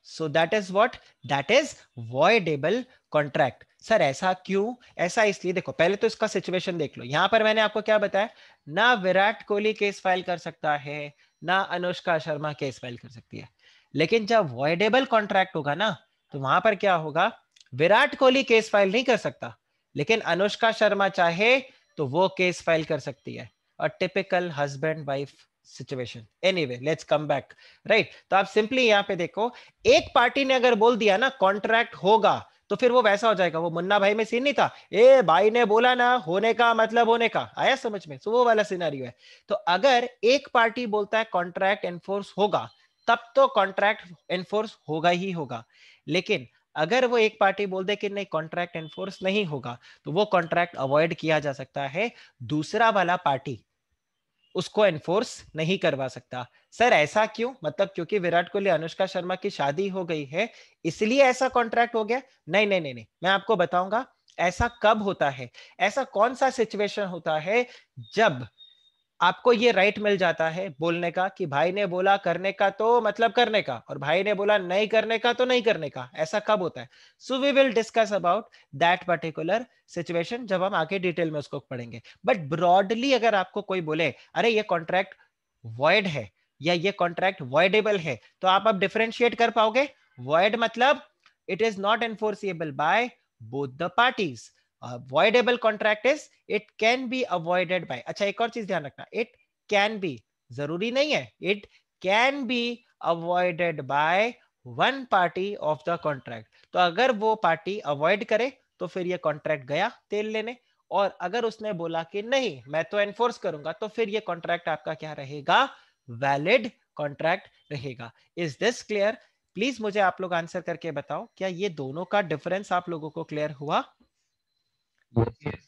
So that is what? That is voidable contract. Sir ऐसा क्यों? ऐसा इसलिए, देखो पहले तो इसका सिचुएशन देख लो। यहां पर मैंने आपको क्या बताया? ना विराट कोहली केस फाइल कर सकता है, ना अनुष्का शर्मा केस फाइल कर सकती है। लेकिन जब वॉइडेबल कॉन्ट्रैक्ट होगा ना, तो वहां पर क्या होगा? विराट कोहली केस फाइल नहीं कर सकता, लेकिन अनुष्का शर्मा चाहे तो वो केस फाइल कर सकती है। A typical husband wife situation. Anyway let's come back, right? तो आप सिंपली यहां पे देखो, एक पार्टी ने अगर बोल दिया ना कॉन्ट्रैक्ट होगा, तो फिर वो वैसा हो जाएगा, वो मुन्ना भाई में सीन नहीं था, ए भाई ने बोला ना होने का मतलब होने का, आया समझ में? तो वो वाला सिनेरियो है। तो अगर एक पार्टी बोलता है कॉन्ट्रैक्ट एनफोर्स होगा, तब तो कॉन्ट्रैक्ट एनफोर्स होगा ही होगा। लेकिन अगर वो एक पार्टी बोल दे कि नहीं कॉन्ट्रैक्ट एनफोर्स नहीं होगा, तो वो कॉन्ट्रैक्ट अवॉइड किया जा सकता है, दूसरा वाला पार्टी उसको एनफोर्स नहीं करवा सकता। सर ऐसा क्यों? मतलब क्योंकि विराट कोहली अनुष्का शर्मा की शादी हो गई है इसलिए ऐसा कॉन्ट्रैक्ट हो गया? नहीं नहीं नहीं नहीं, मैं आपको बताऊंगा ऐसा कब होता है। ऐसा कौन सा सिचुएशन होता है जब आपको ये राइट मिल जाता है बोलने का कि भाई ने बोला करने का तो मतलब करने का, और भाई ने बोला नहीं करने का तो नहीं करने का। ऐसा कब होता है? So we will discuss about that particular situation जब हम आगे डिटेल में उसको पढ़ेंगे। बट ब्रॉडली अगर आपको कोई बोले अरे ये कॉन्ट्रैक्ट वॉइड है या ये कॉन्ट्रैक्ट वॉइडेबल है, तो आप अब डिफरेंशिएट कर पाओगे। वॉइड मतलब it is not enforceable by both the parties. Voidable contract is it can be avoided by. अच्छा एक और चीज ध्यान रखना, इट कैन बी, जरूरी नहीं है, it can be avoided by one party of the contract. तो अगर वो पार्टी अवॉइड करे तो फिर ये कॉन्ट्रैक्ट गया तेल लेने, और अगर उसने बोला कि नहीं मैं तो एनफोर्स करूंगा, तो फिर ये कॉन्ट्रैक्ट आपका क्या रहेगा? वैलिड कॉन्ट्रैक्ट रहेगा। Is this clear? प्लीज मुझे आप लोग आंसर करके बताओ, क्या ये दोनों का डिफरेंस आप लोगों को क्लियर हुआ? Yes.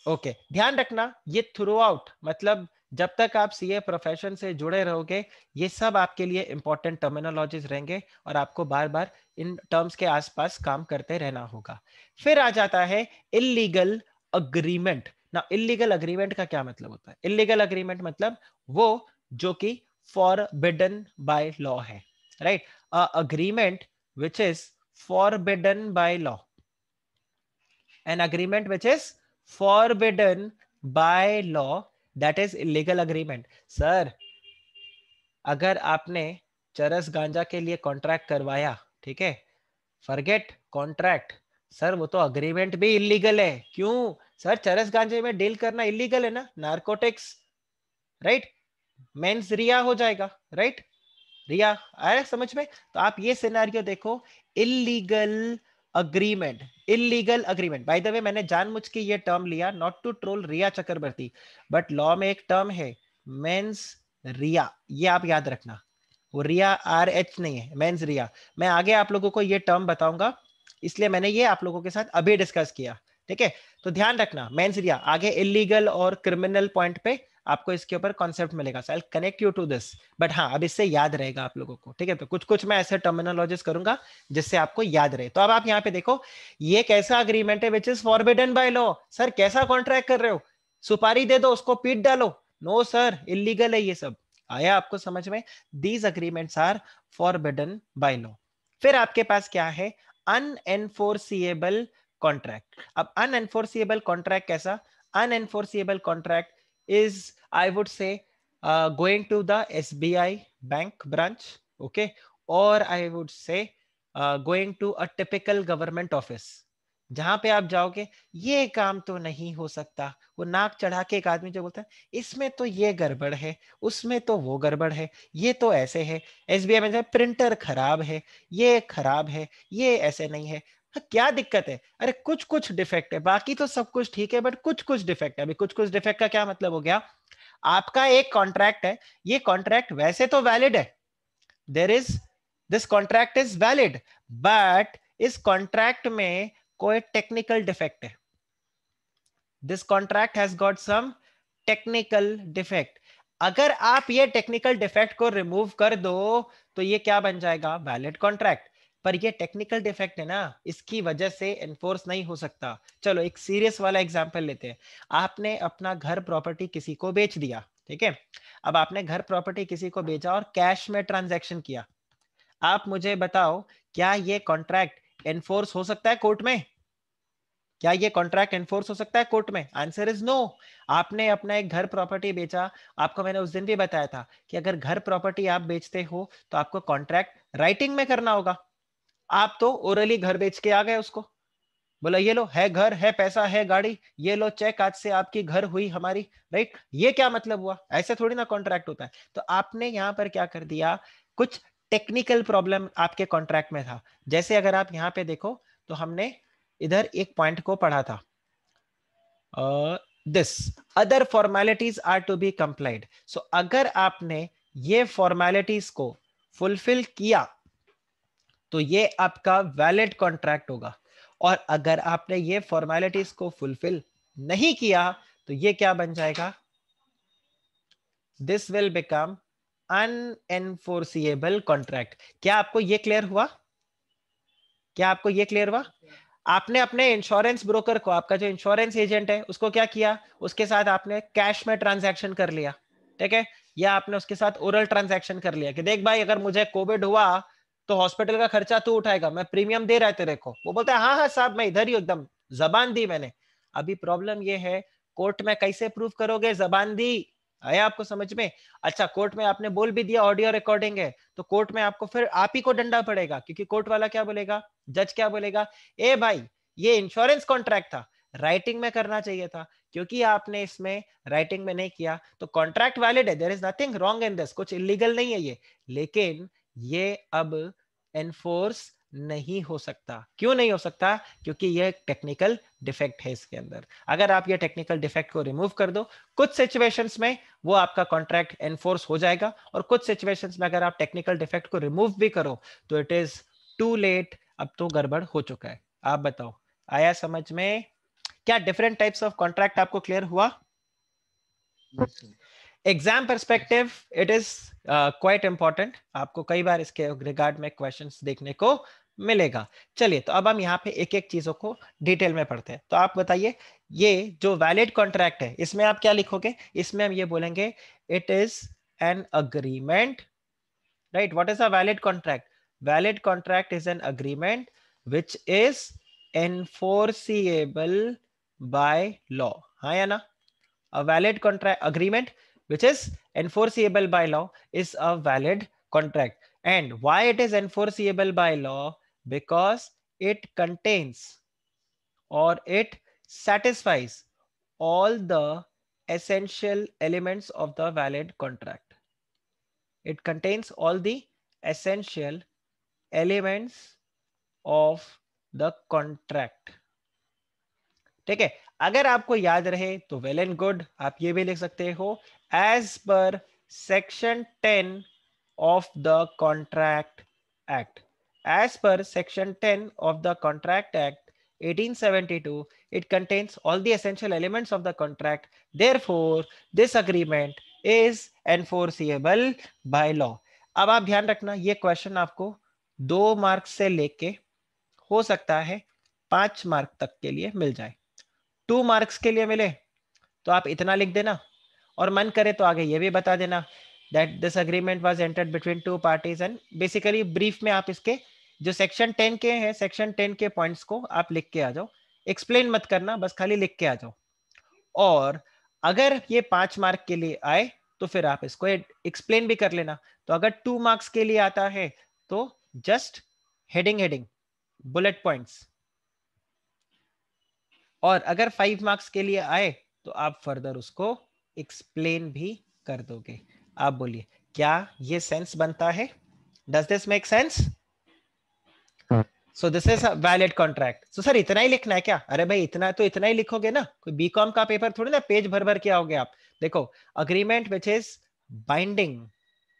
ओके ध्यान रखना ये थ्रू आउट, मतलब जब तक आप सीए प्रोफेशन से जुड़े रहोगे ये सब आपके लिए इंपॉर्टेंट टर्मिनोलॉजीज रहेंगे और आपको बार बार इन टर्म्स के आसपास काम करते रहना होगा। फिर आ जाता है इलीगल अग्रीमेंट ना। इलीगल अग्रीमेंट का क्या मतलब होता है? इलीगल अग्रीमेंट मतलब वो जो कि फॉरबिडन बाय लॉ है, right? Agreement which is forbidden by law, an agreement which is forbidden by law, that is illegal agreement. Sir अगर आपने चरस गांजा के लिए कॉन्ट्रैक्ट करवाया, ठीक है, फॉरगेट कॉन्ट्रैक्ट, सर वो तो अग्रीमेंट भी इलीगल है। क्यों सर? चरस गांजे में डील करना इलीगल है ना, नारकोटिक्स, राइट? मेंस रिया हो जाएगा, राइट? रिया आया समझ में? तो आप ये सिनेरियो देखो, illegal agreement, illegal agreement. By the way मैंने जानबूझ के ये टर्म लिया not to troll Riya Chakraborty, but law में एक टर्म है मेंस रिया, ये आप याद रखना। वो रिया आर एच नहीं है, मेंस रिया। मैं आगे आप लोगों को ये टर्म बताऊंगा, इसलिए मैंने ये आप लोगों के साथ अभी डिस्कस किया, ठीक है? तो ध्यान रखना मेंस रिया, आगे इलीगल और क्रिमिनल पॉइंट पे आपको इसके ऊपर कॉन्सेप्ट मिलेगा। So I connect you to this, but हाँ अब इससे याद रहेगा आप लोगों को, ठीक है? तो कुछ कुछ मैं ऐसे टर्मिनोलॉजीज करूंगा जिससे आपको याद रहे। तो अब आप यहाँ पे देखो, ये कैसा अग्रीमेंट है विच is forbidden by law? Sir कैसा कॉन्ट्रैक्ट कर रहे हो? सुपारी दे दो उसको पीट डालो? नो सर, इलीगल है ये सब। आया आपको समझ में? These agreements are forbidden by law. फिर आपके पास क्या है? Unenforceable contract. अब अनएनफोर्सिएबल कॉन्ट्रैक्ट कैसा? Unenforceable contract is I would say going to the SBI bank branch, okay, or I would say going to a typical government office, जहां पे आप जाओगे ये काम तो नहीं हो सकता। वो नाक चढ़ा के एक आदमी जो बोलता है इसमें तो ये गड़बड़ है, उसमें तो वो गड़बड़ है, ये तो ऐसे है, एसबीआई में प्रिंटर खराब है, ये खराब है, ये ऐसे नहीं है। क्या दिक्कत है? अरे कुछ कुछ डिफेक्ट है, बाकी तो सब कुछ ठीक है, बट कुछ कुछ डिफेक्ट है। अभी कुछ कुछ डिफेक्ट का क्या मतलब हो गया? आपका एक कॉन्ट्रैक्ट है, ये कॉन्ट्रैक्ट वैसे तो वैलिड है, there is this contract is valid, but इस कॉन्ट्रैक्ट में कोई टेक्निकल डिफेक्ट है। This contract has got some technical defect. अगर आप ये टेक्निकल डिफेक्ट को रिमूव कर दो तो ये क्या बन जाएगा? Valid contract. पर ये टेक्निकल डिफेक्ट है ना, इसकी वजह से एनफोर्स नहीं हो सकता। चलो एक सीरियस वाला एग्जांपल लेते हैं। आपने अपना घर प्रॉपर्टी किसी को बेच दिया, ठीक है? अब आपने घर प्रॉपर्टी किसी को बेचा और कैश में ट्रांजैक्शन किया। आप मुझे बताओ, क्या ये कॉन्ट्रैक्ट एनफोर्स हो सकता है कोर्ट में? क्या ये कॉन्ट्रैक्ट एनफोर्स हो सकता है कोर्ट में? Answer is no. आपने अपना एक घर प्रॉपर्टी बेचा, आपको मैंने उस दिन भी बताया था कि अगर घर प्रॉपर्टी आप बेचते हो तो आपको कॉन्ट्रैक्ट राइटिंग में करना होगा। आप तो ओरली घर बेच के आ गए उसको, बोला ये लो है घर है पैसा है गाड़ी, ये लो चेक, आज से आपकी घर हुई हमारी, राइट? ये क्या मतलब हुआ? ऐसे थोड़ी ना कॉन्ट्रैक्ट होता है। तो आपने यहां पर क्या कर दिया? कुछ टेक्निकल प्रॉब्लम आपके कॉन्ट्रैक्ट में था। जैसे अगर आप यहां पे देखो तो हमने इधर एक पॉइंट को पढ़ा था, this other formalities are to be complied. So अगर आपने ये फॉर्मेलिटीज को फुलफिल किया तो ये आपका वैलिड कॉन्ट्रैक्ट होगा, और अगर आपने ये फॉर्मेलिटीज को फुलफिल नहीं किया तो ये क्या बन जाएगा? This will become अनएनफोर्सिएबल contract. क्या आपको ये क्लियर हुआ? क्या आपको ये क्लियर हुआ? आपने अपने इंश्योरेंस ब्रोकर को, आपका जो इंश्योरेंस एजेंट है, उसको क्या किया? उसके साथ आपने कैश में ट्रांजैक्शन कर लिया, ठीक है? या आपने उसके साथ ओरल ट्रांजैक्शन कर लिया कि देख भाई अगर मुझे कोविड हुआ तो हॉस्पिटल का खर्चा तू उठाएगा, मैं प्रीमियम दे रहा है तेरे को। वो बोलता है हाँ हाँ साहब मैं इधर ही एकदम जबान दी मैंने। अभी प्रॉब्लम ये है, कोर्ट में कैसे प्रूव करोगे जबान दी? आया आपको समझ में? अच्छा कोर्ट में आपने बोल भी दिया ऑडियो रिकॉर्डिंग है, तो कोर्ट में आपको फिर आप ही को डंडा पड़ेगा, क्योंकि कोर्ट वाला क्या बोलेगा, जज क्या बोलेगा? ए भाई ये इंश्योरेंस कॉन्ट्रैक्ट था, राइटिंग में करना चाहिए था, क्योंकि आपने इसमें राइटिंग में नहीं किया तो कॉन्ट्रैक्ट वैलिड है, there is nothing wrong in this, कुछ इलीगल नहीं है ये। लेकिन ये अब एनफोर्स नहीं हो सकता। क्यों नहीं हो सकता? क्योंकि ये टेक्निकल डिफेक्ट है इसके अंदर। अगर आप ये टेक्निकल डिफेक्ट को रिमूव कर दो, कुछ सिचुएशंस में वो आपका कॉन्ट्रैक्ट एनफोर्स हो जाएगा, और कुछ सिचुएशंस में अगर आप टेक्निकल डिफेक्ट को रिमूव भी करो तो इट इज टू लेट, अब तो गड़बड़ हो चुका है। आप बताओ आया समझ में? क्या डिफरेंट टाइप्स ऑफ कॉन्ट्रैक्ट आपको क्लियर हुआ? Yes, sir. Exam perspective it is quite important, आपको कई बार इसके रिगार्ड में क्वेश्चंस देखने को मिलेगा। चलिए तो अब हम यहाँ पे एक एक चीजों को डिटेल में पढ़ते हैं। तो आप बताइए, ये जो वैलिड कॉन्ट्रैक्ट है इसमें आप क्या लिखोगे? इसमें हम ये बोलेंगे it is an agreement, right? What is a valid contract? Valid contract is an agreement which is enforceable by law. हाँ या ना? A valid contract agreement which is enforceable by law is a valid contract. And why it is enforceable by law? Because it contains or it satisfies all the essential elements of the valid contract. It contains all the essential elements of the contract. ठीक है, अगर आपको याद रहे तो वेल एंड गुड, आप ये भी लिख सकते हो as per section 10 of the contract act. As per section 10 of the Contract Act 1872, it contains all the essential elements of the contract. Therefore, this agreement is enforceable by law. अब आप ध्यान रखना, ये क्वेश्चन आपको 2 मार्क्स से लेके हो सकता है 5 मार्क तक के लिए मिल जाए। 2 मार्क्स के लिए मिले तो आप इतना लिख देना, और मन करे तो आगे ये भी बता देना that this agreement was entered between 2 parties. And basically brief में आप इसके जो सेक्शन 10 के हैं, सेक्शन 10 के पॉइंट्स को आप लिख के आ जाओ, एक्सप्लेन मत करना, बस खाली लिख के आ जाओ। और अगर ये 5 मार्क के लिए आए तो फिर आप इसको एक्सप्लेन भी कर लेना। तो अगर 2 मार्क्स के लिए आता है तो just heading heading bullet points, और अगर 5 मार्क्स के लिए आए तो आप फर्दर उसको एक्सप्लेन भी कर दोगे। आप बोलिए, क्या ये सेंस बनता है? Does this make sense? So this is a valid contract. So sir इतना ही लिखना है क्या? अरे भाई इतना तो इतना ही लिखोगे ना, कोई बीकॉम का पेपर थोड़ी ना पेज भर भर के आओगे आप। देखो, agreement which is binding,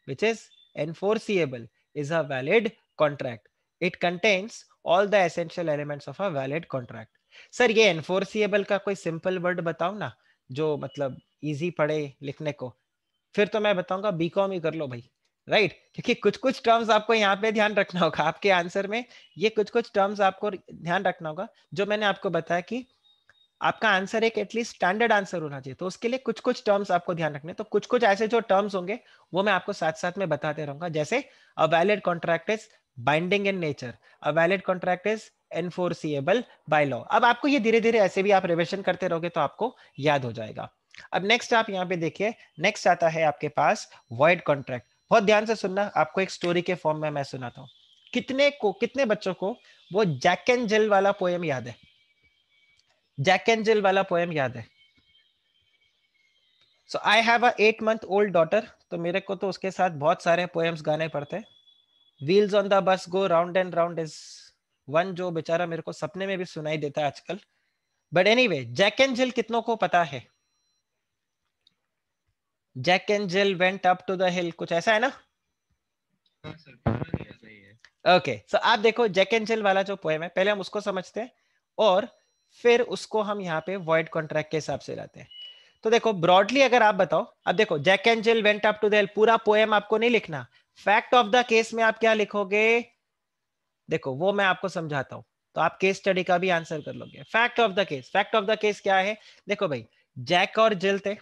which is enforceable is a valid contract. It contains all the essential elements of a valid contract. Sir ये enforceable का कोई सिंपल वर्ड बताओ ना, जो मतलब इजी पड़े लिखने को। फिर तो मैं बताऊंगा बीकॉम ही कर लो भाई, राइट? क्योंकि कुछ कुछ टर्म्स आपको यहाँ पे ध्यान रखना होगा आपके आंसर में। ये कुछ कुछ टर्म्स आपको ध्यान रखना होगा, जो मैंने आपको बताया कि आपका आंसर एक एटलीस्ट स्टैंडर्ड आंसर होना चाहिए, तो उसके लिए कुछ कुछ टर्म्स आपको ध्यान रखने। तो कुछ कुछ ऐसे जो टर्म्स होंगे वो मैं आपको साथ साथ में बताते रहूंगा, जैसे अ valid contract is binding in nature, a valid contract is enforceable by law. अब आपको ये धीरे धीरे ऐसे भी आप रिविजन करते रहोगे तो आपको याद हो जाएगा। अब नेक्स्ट आप यहाँ पे देखिए, नेक्स्ट आता है आपके पास वॉइड कॉन्ट्रैक्ट। बहुत ध्यान से सुनना, आपको एक स्टोरी के फॉर्म में मैं सुनाता हूँ। कितने बच्चों को वो जैक एंड जिल वाला पोएम याद है? जैक एंड जिल वाला पोएम याद है? So I have a 8 month old daughter, तो मेरे को तो उसके साथ बहुत सारे पोएम्स गाने पड़ते हैं। Wheels on the bus go round and round is one, जो बेचारा मेरे को सपने में भी सुनाई देता है आजकल। बट एनीवे, जैक एंड जिल कितनों को पता है? Jack and Jill went up to the hill, कुछ ऐसा है ना? ओके, सो आप देखो जैक एंड जिल वाला जो पोएम है, पहले हम उसको समझते हैं और फिर उसको हम यहाँ पे वॉइड कॉन्ट्रैक्ट के हिसाब से लाते हैं। तो देखो ब्रॉडली अगर आप बताओ, अब देखो Jack and Jill went up to the hill, पूरा पोएम आपको नहीं लिखना। फैक्ट ऑफ द केस में आप क्या लिखोगे? देखो वो मैं आपको समझाता हूं, तो आप केस स्टडी का भी आंसर कर लोगे। Fact of the case, fact of the case क्या है? देखो भाई, जैक और जिल थे,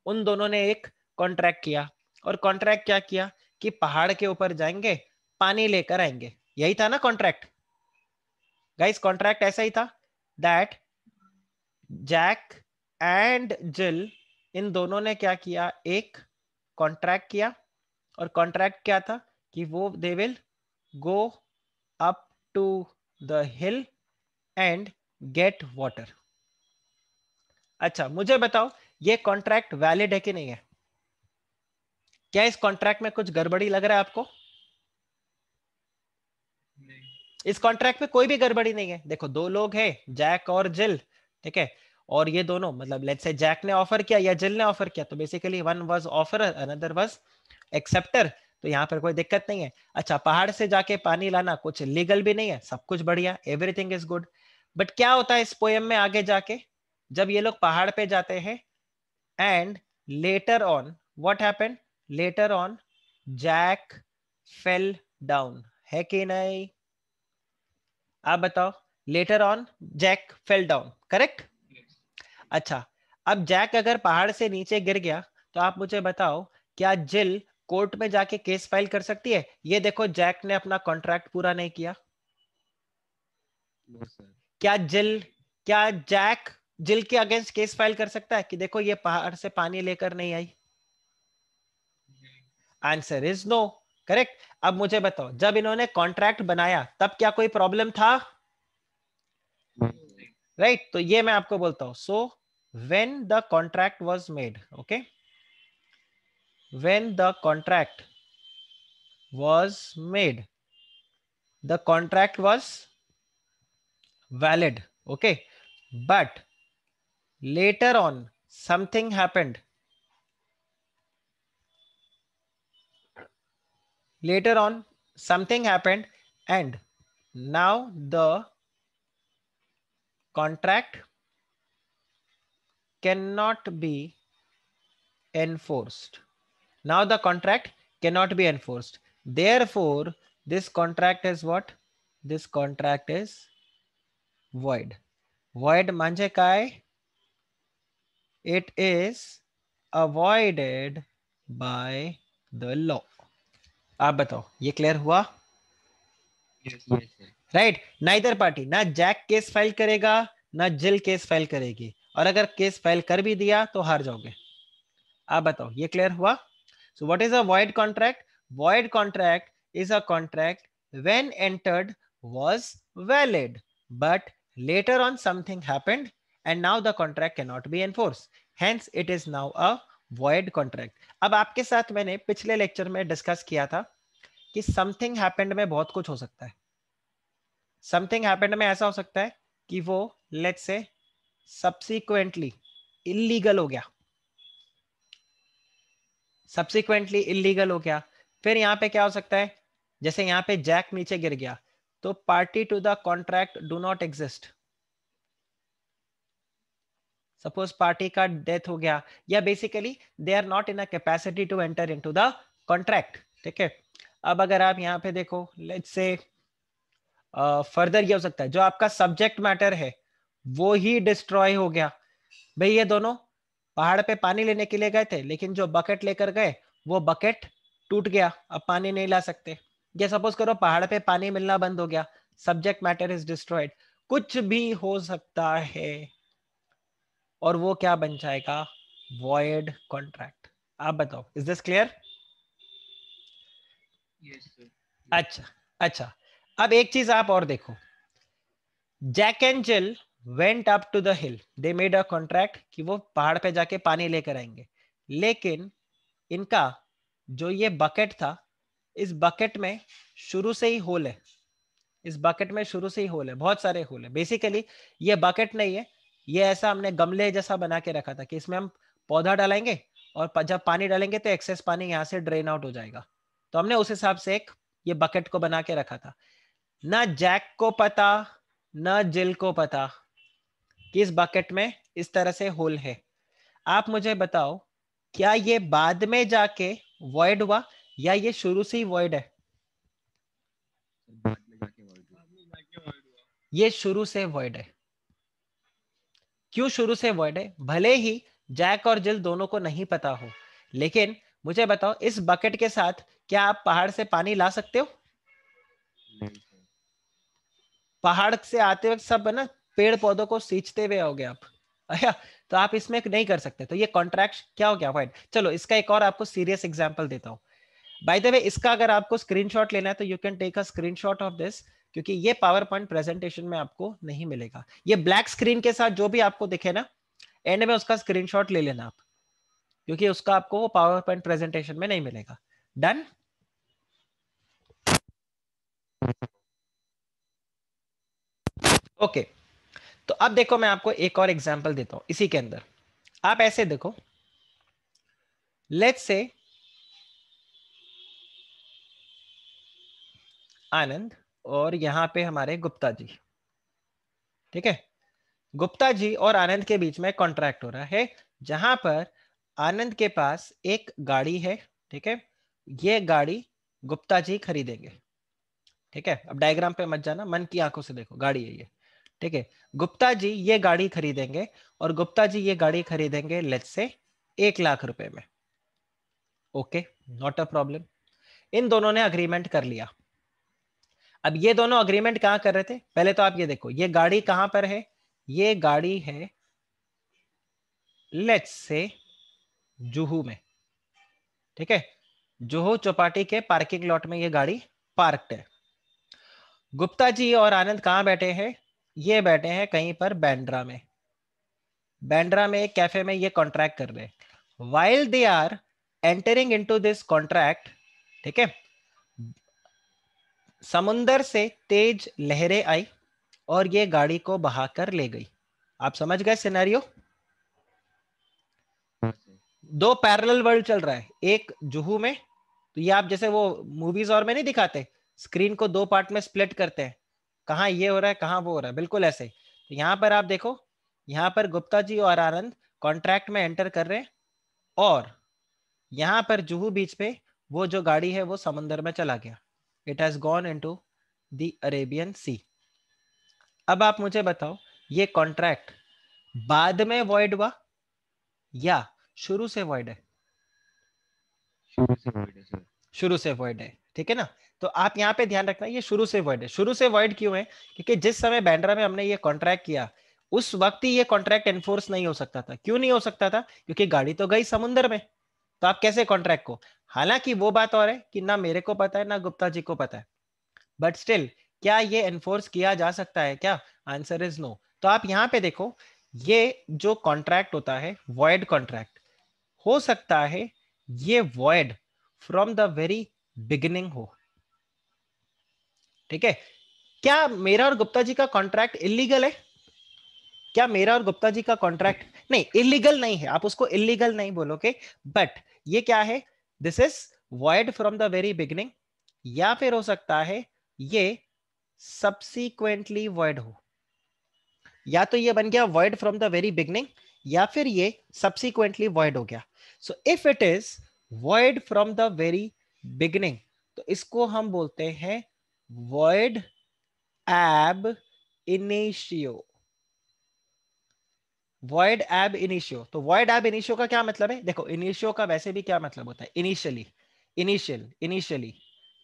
उन दोनों ने एक कॉन्ट्रैक्ट किया, और कॉन्ट्रैक्ट क्या किया कि पहाड़ के ऊपर जाएंगे, पानी लेकर आएंगे। यही था ना कॉन्ट्रैक्ट गाइस? कॉन्ट्रैक्ट ऐसा ही था दैट जैक एंड जिल, इन दोनों ने क्या किया? एक कॉन्ट्रैक्ट किया, और कॉन्ट्रैक्ट क्या था कि वो they will go up to the hill and get water. अच्छा मुझे बताओ, ये कॉन्ट्रैक्ट वैलिड है कि नहीं है? क्या इस कॉन्ट्रैक्ट में कुछ गड़बड़ी लग रहा है आपको? इस कॉन्ट्रैक्ट में कोई भी गड़बड़ी नहीं है। देखो दो लोग हैं, जैक और जिल, ठीक है, और ये दोनों मतलब लेट्स से जैक ने ऑफर किया या जिल ने ऑफर किया, तो basically one was offeror another was acceptor, तो यहाँ पर कोई दिक्कत नहीं है। अच्छा, पहाड़ से जाके पानी लाना कुछ लीगल भी नहीं है, सब कुछ बढ़िया, एवरीथिंग इज गुड। बट क्या होता है इस पोएम में आगे जाके, जब ये लोग पहाड़ पे जाते हैं, and later on what happened, later on Jack fell down, है कि नहीं? आप बताओ, later on Jack fell down, correct? अच्छा, अब जैक अगर पहाड़ से नीचे गिर गया तो आप मुझे बताओ, क्या जिल कोर्ट में जाके केस फाइल कर सकती है? ये देखो जैक ने अपना कॉन्ट्रैक्ट पूरा नहीं किया। No sir. क्या जिल, क्या जैक जिल के अगेंस्ट केस फाइल कर सकता है कि देखो ये पहाड़ से पानी लेकर नहीं आई? Answer is no, correct. अब मुझे बताओ, जब इन्होंने कॉन्ट्रैक्ट बनाया तब क्या कोई प्रॉब्लम था? राइट, तो ये मैं आपको बोलता हूं, so when the contract was made, okay, when the contract was made, the contract was valid, okay, but later on something happened, later on something happened, and now the contract cannot be enforced. Now the contract cannot be enforced, therefore this contract is what? This contract is void. Void म्हणजे काय? It is avoided by the law. आप बताओ, ये क्लियर हुआ? Yes sir. Right, neither party, ना जैक केस फाइल करेगा ना जिल केस फाइल करेगी, और अगर केस फाइल कर भी दिया तो हार जाओगे। आप बताओ, ये क्लियर हुआ? So what is a void contract? Void contract is a contract when entered was valid, but later on something happened and now the contract cannot be enforced, hence it is now a void contract. अब आपके साथ मैंने पिछले लेक्चर में डिस्कस किया था कि समथिंग हैपेंड में बहुत कुछ हो सकता है। समथिंग हैपेंड में ऐसा हो सकता है कि वो लेट्स से सब्सिक्वेंटली इलीगल हो गया, सब्सिक्वेंटली इलीगल हो गया। फिर यहाँ पे क्या हो सकता है, जैसे यहाँ पे जैक नीचे गिर गया तो party to the contract do not exist. Suppose party का डेथ हो गया, या basically they are not in a capacity to enter into the contract, ठीक है। अब अगर आप यहाँ पे देखो, लेट्स से फर्दर ये हो सकता है जो आपका सब्जेक्ट मैटर है वो ही डिस्ट्रॉय हो गया। भाई ये दोनों पहाड़ पे पानी लेने के लिए गए थे, लेकिन जो बकेट लेकर गए वो बकेट टूट गया, अब पानी नहीं ला सकते। ये सपोज करो पहाड़ पे पानी मिलना बंद हो गया, सब्जेक्ट मैटर इज डिस्ट्रॉयड, कुछ भी हो सकता है, और वो क्या बन जाएगा? Void contract. आप बताओ, is this clear? Yes sir. अच्छा, अच्छा, अब एक चीज आप और देखो, Jack and Jill went up to the hill, they made a contract कि वो पहाड़ पे जाके पानी लेकर आएंगे, लेकिन इनका जो ये बकेट था, इस बकेट में शुरू से ही होल है, इस बकेट में शुरू से ही होल है, बहुत सारे होल है। बेसिकली ये बकेट नहीं है, ये ऐसा हमने गमले जैसा बना के रखा था कि इसमें हम पौधा डालेंगे और जब पानी डालेंगे तो एक्सेस पानी यहाँ से ड्रेन आउट हो जाएगा। तो हमने उस हिसाब से एक ये बकेट को बना के रखा था। ना जैक को पता ना जिल को पता कि इस बकेट में इस तरह से होल है। आप मुझे बताओ, क्या ये बाद में जाके वॉइड हुआ या ये शुरू से ही वॉइड है? बाद में जाके वर्ड हुआ। ये शुरू से वॉइड है। क्यों शुरू से वॉइड है? भले ही जैक और जिल दोनों को नहीं पता हो, लेकिन मुझे बताओ, इस बकेट के साथ क्या आप पहाड़ से पानी ला सकते हो? नहीं सर। पहाड़ से आते वक्त सब ना पेड़ पौधों को सींचते हुए आओगे आप, आया, तो आप इसमें नहीं कर सकते, तो ये कॉन्ट्रैक्ट क्या हो गया? वॉइड। चलो इसका एक और आपको सीरियस एग्जांपल देता हूं। बाय द वे, इसका अगर आपको स्क्रीनशॉट लेना है तो you can take a screenshot of this, क्योंकि ये पावर पॉइंट प्रेजेंटेशन में आपको नहीं मिलेगा। ये ब्लैक स्क्रीन के साथ जो भी आपको दिखे ना, एंड में उसका स्क्रीनशॉट ले लेना आप, क्योंकि उसका आपको वो पावर पॉइंट प्रेजेंटेशन में नहीं मिलेगा। डन? ओके, तो अब देखो मैं आपको एक और एग्जांपल देता हूं इसी के अंदर। आप ऐसे देखो, लेट्स से आनंद और यहां पे हमारे गुप्ता जी, ठीक है, गुप्ता जी और आनंद के बीच में कॉन्ट्रैक्ट हो रहा है जहां पर आनंद के पास एक गाड़ी है। ठीक है, ये गाड़ी गुप्ता जी खरीदेंगे। ठीक है, अब डायग्राम पे मत जाना, मन की आंखों से देखो, गाड़ी है ये। ठीक है, गुप्ता जी ये गाड़ी खरीदेंगे और गुप्ता जी ये गाड़ी खरीदेंगे लेट्स से 1 लाख रुपए में। Okay, not a problem. इन दोनों ने अग्रीमेंट कर लिया। अब ये दोनों अग्रीमेंट कहां कर रहे थे, पहले तो आप ये देखो, ये गाड़ी कहां पर है, ये गाड़ी है लेट्स से जुहू में। ठीक है, जुहू चौपाटी के पार्किंग लॉट में ये गाड़ी पार्क्ड है। गुप्ता जी और आनंद कहां बैठे हैं, ये बैठे हैं कहीं पर बैंड्रा में। बैंड्रा में एक कैफे में ये कॉन्ट्रैक्ट कर रहे हैं। While they are entering into this contract, ठीक है, समुंदर से तेज लहरें आई और ये गाड़ी को बहाकर ले गई। आप समझ गए सिनेरियो। हाँ सर। दो पैरेलल वर्ल्ड चल रहा है, एक जुहू में, तो ये आप जैसे वो मूवीज और में नहीं दिखाते, स्क्रीन को दो पार्ट में स्प्लिट करते हैं, कहाँ ये हो रहा है कहाँ वो हो रहा है, बिल्कुल ऐसे। तो यहाँ पर आप देखो, यहाँ पर गुप्ता जी और आनंद कॉन्ट्रैक्ट में एंटर कर रहे हैं और यहाँ पर जुहू बीच पे वो जो गाड़ी है वो समंदर में चला गया। It has gone into the Arabian sea. अब आप मुझे बताओ, ये कॉन्ट्रैक्ट बाद में वॉइड हुआ या शुरू से वॉइड है? शुरू से void है सर। शुरू से वॉइड है, ठीक है ना। तो आप यहाँ पे ध्यान रखना, ये शुरू से वॉइड है। शुरू से वॉइड क्यों है, क्योंकि जिस समय बैंड्रा में हमने ये कॉन्ट्रैक्ट किया उस वक्त ही ये कॉन्ट्रैक्ट एनफोर्स नहीं हो सकता था। क्यों नहीं हो सकता था, क्योंकि गाड़ी तो गई समुद्र में, तो आप कैसे कॉन्ट्रैक्ट को, हालांकि वो बात और है कि ना मेरे को पता है ना गुप्ता जी को पता है, बट स्टिल क्या ये एनफोर्स किया जा सकता है क्या, आंसर इज नो। तो आप यहाँ पे देखो, ये जो कॉन्ट्रैक्ट होता है वॉइड कॉन्ट्रैक्ट, हो सकता है ये void from the very beginning हो। ठीक है, क्या मेरा और गुप्ता जी का कॉन्ट्रैक्ट इलीगल है? क्या मेरा और गुप्ता जी का कॉन्ट्रैक्ट, नहीं इलीगल नहीं है, आप उसको इलीगल नहीं बोलोगे, बट ये क्या है, this is void from the very beginning, या फिर हो सकता है ये सब्सीक्वेंटली वॉइड हो। या तो ये बन गया void from the very beginning या फिर ये सब्सीक्वेंटली वॉइड हो गया। So if it is void from the very beginning तो इसको हम बोलते हैं वॉइड एब इनिशियो। वॉइड एब इनिशियो, तो वॉइड एब इनिशियो का क्या मतलब है, देखो इनिशियो का वैसे भी क्या मतलब होता है, इनिशियली, इनिशियली,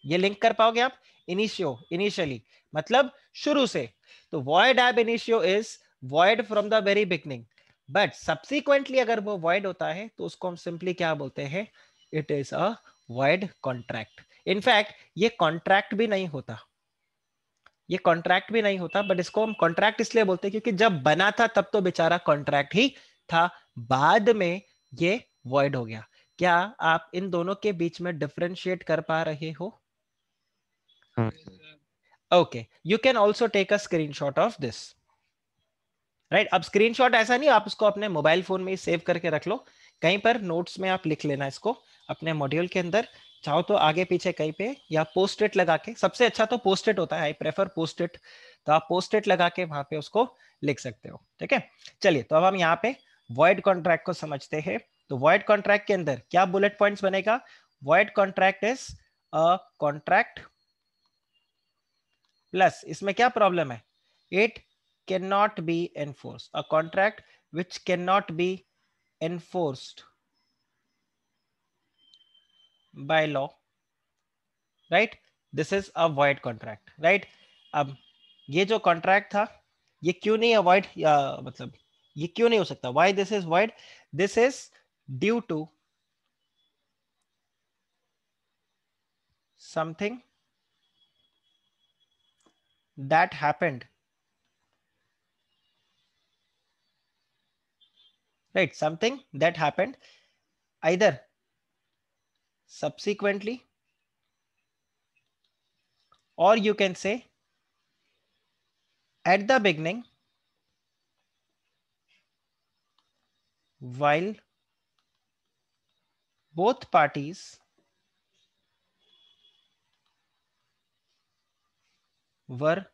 ये लिंक कर पाओगे आप, इनिशियो इनिशियली मतलब शुरू से। तो वॉइड एब initio is void from the very beginning, but subsequently अगर वो वॉइड होता है तो उसको हम सिंपली क्या बोलते हैं, it is a void contract. In fact ये कॉन्ट्रैक्ट भी नहीं होता, ये कॉन्ट्रैक्ट भी नहीं होता, बट इसको हम कॉन्ट्रैक्ट इसलिए बोलते हैं क्योंकि जब बना था तब तो बेचारा कॉन्ट्रैक्ट ही था, बाद में ये वॉइड हो गया। क्या आप इन दोनों के बीच में डिफरेंशिएट कर पा रहे हो? हाँ सर। Okay, you can also take a screenshot of this, right. अब स्क्रीनशॉट ऐसा नहीं, आप उसको अपने मोबाइल फोन में ही सेव करके रख लो, कहीं पर नोट्स में आप लिख लेना इसको अपने मॉड्यूल के अंदर, चाहो तो आगे पीछे कहीं पे, या पोस्ट इट लगा के, सबसे अच्छा तो पोस्ट इट होता है, आई प्रेफर पोस्ट इट, तो आप पोस्ट इट लगा के वहां पे उसको लिख सकते हो। ठीक है, चलिए तो अब हम यहाँ पे वॉइड कॉन्ट्रैक्ट को समझते हैं। तो वॉइड कॉन्ट्रैक्ट के अंदर क्या बुलेट पॉइंट्स बनेगा, void contract is a contract plus, इसमें क्या प्रॉब्लम है, it can not B enforce, a contract which can not B enforced by law, right? This is a void contract, right? अब ये जो कॉन्ट्रैक्ट था ये क्यों नहीं अवॉइड, या मतलब ये क्यों नहीं हो सकता, why this is void, this is due to something that happened, right? Something that happened either subsequently or you can say at the beginning while both parties were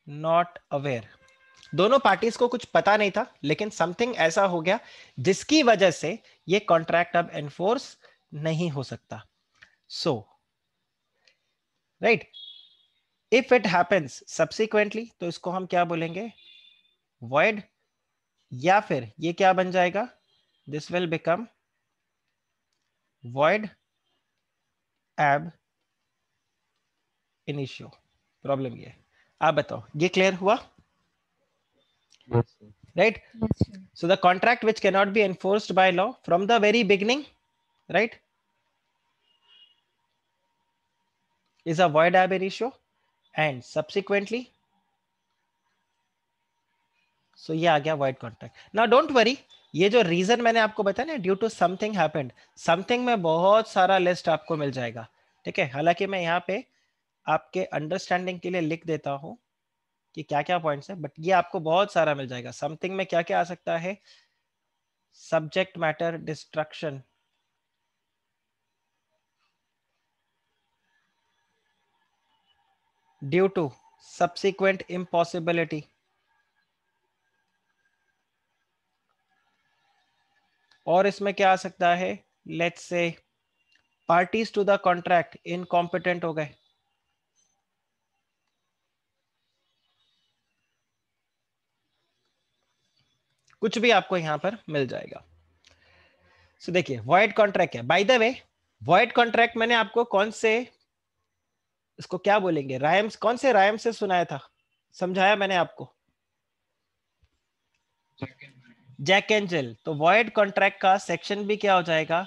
not aware, दोनों पार्टीज को कुछ पता नहीं था, लेकिन समथिंग ऐसा हो गया जिसकी वजह से ये कॉन्ट्रैक्ट अब एनफोर्स नहीं हो सकता. So right, if it happens subsequently तो इसको हम क्या बोलेंगे, void, या फिर ये क्या बन जाएगा, this will become void ab initio. Problem ये, आप बताओ ये क्लियर हुआ, Yes, sir. right? Yes, sir. So the contract which cannot be enforced by law from the very beginning, right, is a void ab initio, and subsequently, so ये आ गया void contract. Now don't worry, ये जो रीजन मैंने आपको बताया ना, due to something happened, something में बहुत सारा लिस्ट आपको मिल जाएगा, ठीक है. हालांकि मैं यहाँ पे आपके अंडरस्टैंडिंग के लिए लिख देता हूं कि क्या क्या पॉइंट्स है, बट ये आपको बहुत सारा मिल जाएगा. समथिंग में क्या क्या आ सकता है, subject matter destruction, due to subsequent impossibility, और इसमें क्या आ सकता है, let's say parties to the contract incompetent हो गए, कुछ भी आपको यहां पर मिल जाएगा. सो देखिए void कॉन्ट्रैक्ट है, bye the way void contract मैंने आपको कौन से, इसको क्या बोलेंगे, राइम्स, कौन से राइम से सुनाया था, समझाया मैंने आपको, जैक एंड जिल. तो void कॉन्ट्रैक्ट का सेक्शन भी क्या हो जाएगा,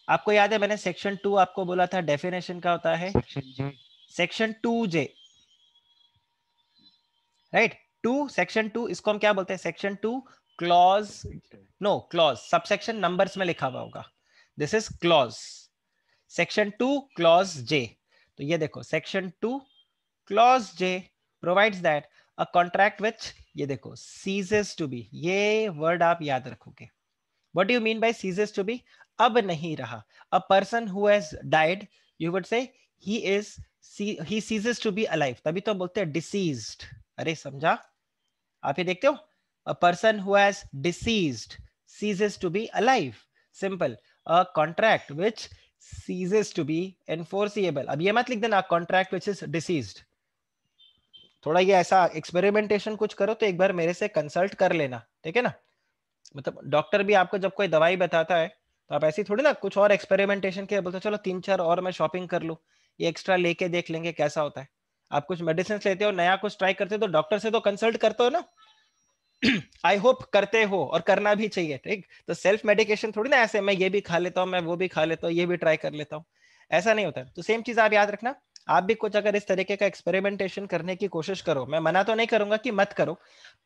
आपको याद है मैंने सेक्शन 2 आपको बोला था डेफिनेशन का होता है Section J. Section 2J, right. 2 section 2 इसको हम क्या बोलते हैं, section 2 clause, no clause subsection numbers में लिखा हुआ होगा, this is clause, section 2 clause J. तो ये देखो section 2 clause J provides that a contract which, ये देखो ceases to be, ये वर्ड आप याद रखोगे. What do you mean by ceases to be? अब नहीं रहा. A person who has died, you would say he ceases to be alive. तभी तो बोलते हैं deceased. अरे समझा, आप ये देखते हो, a person who has deceased ceases to be alive. Simple. A contract which ceases to be enforceable. अब ये मत लिख देना contract which is deceased. थोड़ा ये ऐसा एक्सपेरिमेंटेशन कुछ करो तो एक बार मेरे से कंसल्ट कर लेना, ठीक है ना. मतलब डॉक्टर भी आपको जब कोई दवाई बताता है तो आप ऐसी थोड़ी ना कुछ और एक्सपेरिमेंटेशन के बोलते चलो 3-4 और मैं शॉपिंग कर लूं, ये एक्स्ट्रा लेके देख लेंगे कैसा होता है. आप कुछ मेडिसिन लेते हो, नया कुछ ट्राई करते हो, तो डॉक्टर से तो कंसल्ट करते हो ना. आई होप करते हो, और करना भी चाहिए, ठीक. तो सेल्फ मेडिकेशन थोड़ी ना ऐसे मैं ये भी खा लेता हूँ, मैं वो भी खा लेता हूँ, ये भी ट्राई कर लेता हूँ, ऐसा नहीं होता. तो सेम चीज आप याद रखना, आप भी कुछ अगर इस तरीके का एक्सपेरिमेंटेशन करने की कोशिश करो, मैं मना तो नहीं करूंगा कि मत करो,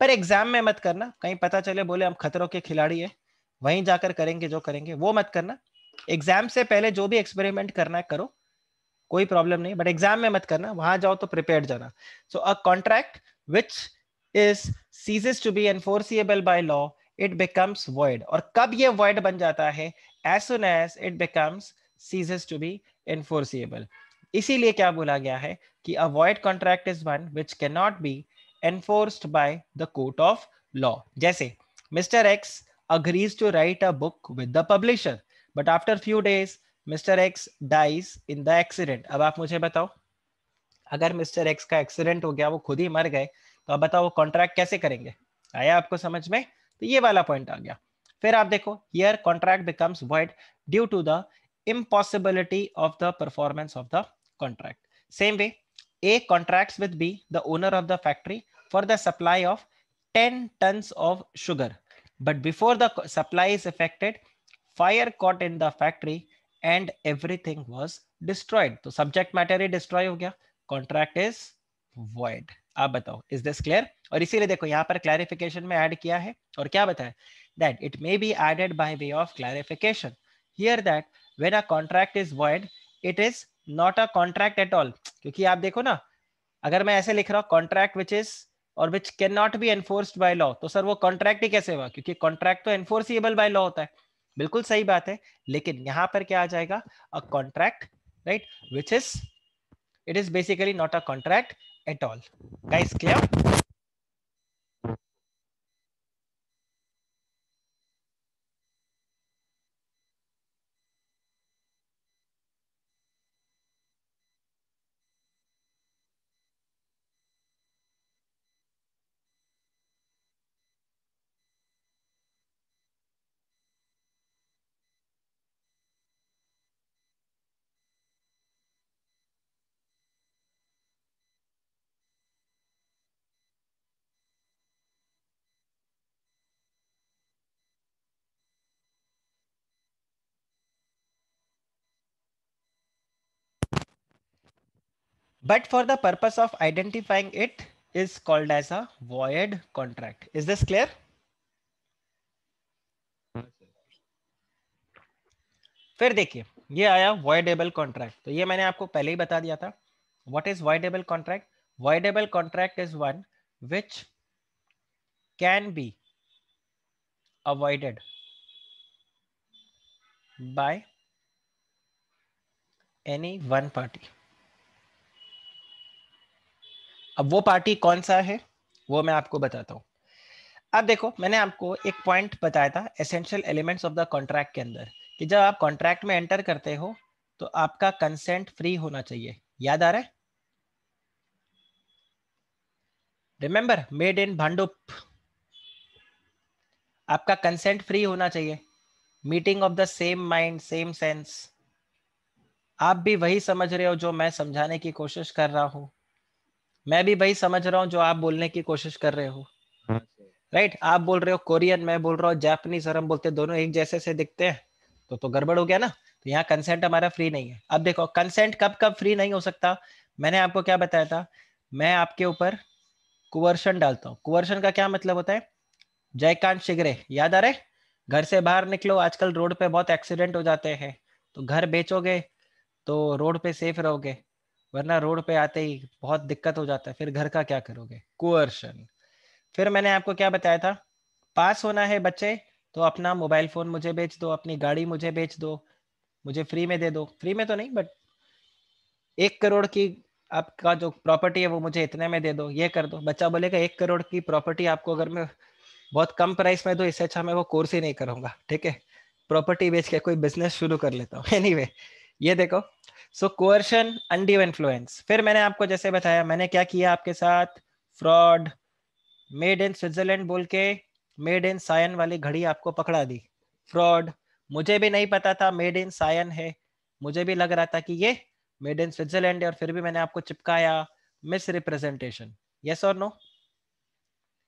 पर एग्जाम में मत करना, कहीं पता चले बोले हम खतरों के खिलाड़ी है, वहीं जाकर करेंगे जो करेंगे, वो मत करना. एग्जाम से पहले जो भी एक्सपेरिमेंट करना है करो, कोई प्रॉब्लम नहीं, बट एग्जाम में मत करना, वहां जाओ तो प्रिपेयर्ड जाना. So a contract which is ceases to be enforceable by law, it becomes void. और कब ये void बन जाता है, as soon as it becomes ceases to be enforceable. इसीलिए क्या बोला गया है कि a void contract is one which cannot be enforced by the court of law. जैसे Mr. X agrees to write a book with the publisher, but after few days Mr. X dies in the accident. अब आप मुझे बताओ, अगर मिस्टर एक्स का एक्सीडेंट हो गया, वो खुद ही मर गए, तो अब बताओ वो कॉन्ट्रैक्ट कैसे करेंगे, आया आपको समझ में. तो ये वाला पॉइंट आ गया. फिर आप देखो here contract becomes void due to the impossibility of the performance of the contract. Same way, A contracts with B, the owner of the factory, for the supply of 10 tons of sugar, but before the supply is effected, fire caught in the factory and everything was destroyed. तो subject matter ही destroy हो गया, contract is void. आप बताओ, इज दिस क्लियर. और इसीलिए देखो यहाँ पर क्लैरिफिकेशन में ऐड किया है, और क्या बताया, that it may be added by way of clarification here, that when a contract is void, it is not a contract at all. क्योंकि आप देखो ना, अगर मैं ऐसे लिख रहा हूँ कॉन्ट्रैक्ट विच इज और which can not be enforced bye law, तो सर वो कॉन्ट्रैक्ट ही कैसे हुआ, क्योंकि कॉन्ट्रैक्ट तो एनफोर्सिबल बाय लॉ होता है. बिल्कुल सही बात है, लेकिन यहाँ पर क्या आ जाएगा, a contract, right, which is, it is basically not a contract at all. Guys, clear? but for the purpose of identifying it is called as a void contract. Is this clear? हाँ सर। फिर देखिए ये आया voidable contract, तो ये मैंने आपको पहले ही बता दिया था. What is voidable contract? Voidable contract is one which can be avoided by any one party. अब वो पार्टी कौन सा है वो मैं आपको बताता हूं. अब देखो मैंने आपको एक पॉइंट बताया था essential elements of the contract के अंदर कि जब आप कॉन्ट्रैक्ट में एंटर करते हो तो आपका कंसेंट फ्री होना चाहिए. याद आ रहा है? रिमेंबर मेड इन भांडुप, आपका कंसेंट फ्री होना चाहिए. Meeting of the same mind same sense. आप भी वही समझ रहे हो जो मैं समझाने की कोशिश कर रहा हूं, मैं भी वही समझ रहा हूं जो आप बोलने की कोशिश कर रहे हो. हाँ सर। राइट आप बोल रहे हो कोरियन, मैं बोल रहा हूँ जापानीज, और हम बोलते दोनों एक जैसे से दिखते हैं तो गड़बड़ हो गया ना. तो यहाँ कंसेंट हमारा फ्री नहीं है. अब देखो कंसेंट कब कब फ्री नहीं हो सकता. मैंने आपको क्या बताया था, मैं आपके ऊपर कुवर्शन डालता हूँ. कुवर्शन का क्या मतलब होता है? जयकांत शिगरे, याद आ रहे? घर से बाहर निकलो, आजकल रोड पे बहुत एक्सीडेंट हो जाते हैं, तो घर बेचोगे तो रोड पे सेफ रहोगे, वरना रोड पे आते ही बहुत दिक्कत हो जाता है, फिर घर का क्या करोगे? कुवर्शन. फिर मैंने आपको क्या बताया था, पास होना है बच्चे तो अपना मोबाइल फोन मुझे बेच दो, अपनी गाड़ी मुझे बेच दो, मुझे फ्री में दे दो. फ्री में तो नहीं बट 1 करोड़ की आपका जो प्रॉपर्टी है वो मुझे इतने में दे दो, ये कर दो. बच्चा बोलेगा 1 करोड़ की प्रॉपर्टी आपको अगर मैं बहुत कम प्राइस में दो, इससे अच्छा मैं वो कोर्स ही नहीं करूंगा. ठीक है, प्रॉपर्टी बेच के कोई बिजनेस शुरू कर लेता हूँ. एनीवे ये देखो, सो कोअर्शन, अनड्यू इन्फ्लुएंस. फिर मैंने आपको जैसे बताया मैंने क्या किया आपके साथ, फ्रॉड. मेड इन स्विट्जरलैंड बोल के मेड इन सायन वाली घड़ी आपको पकड़ा दी, फ्रॉड. मुझे भी नहीं पता था मेड इन सायन है, मुझे भी लग रहा था कि ये मेड इन स्विट्जरलैंड है, और फिर भी मैंने आपको चिपकाया. Miss representation. यस और नो?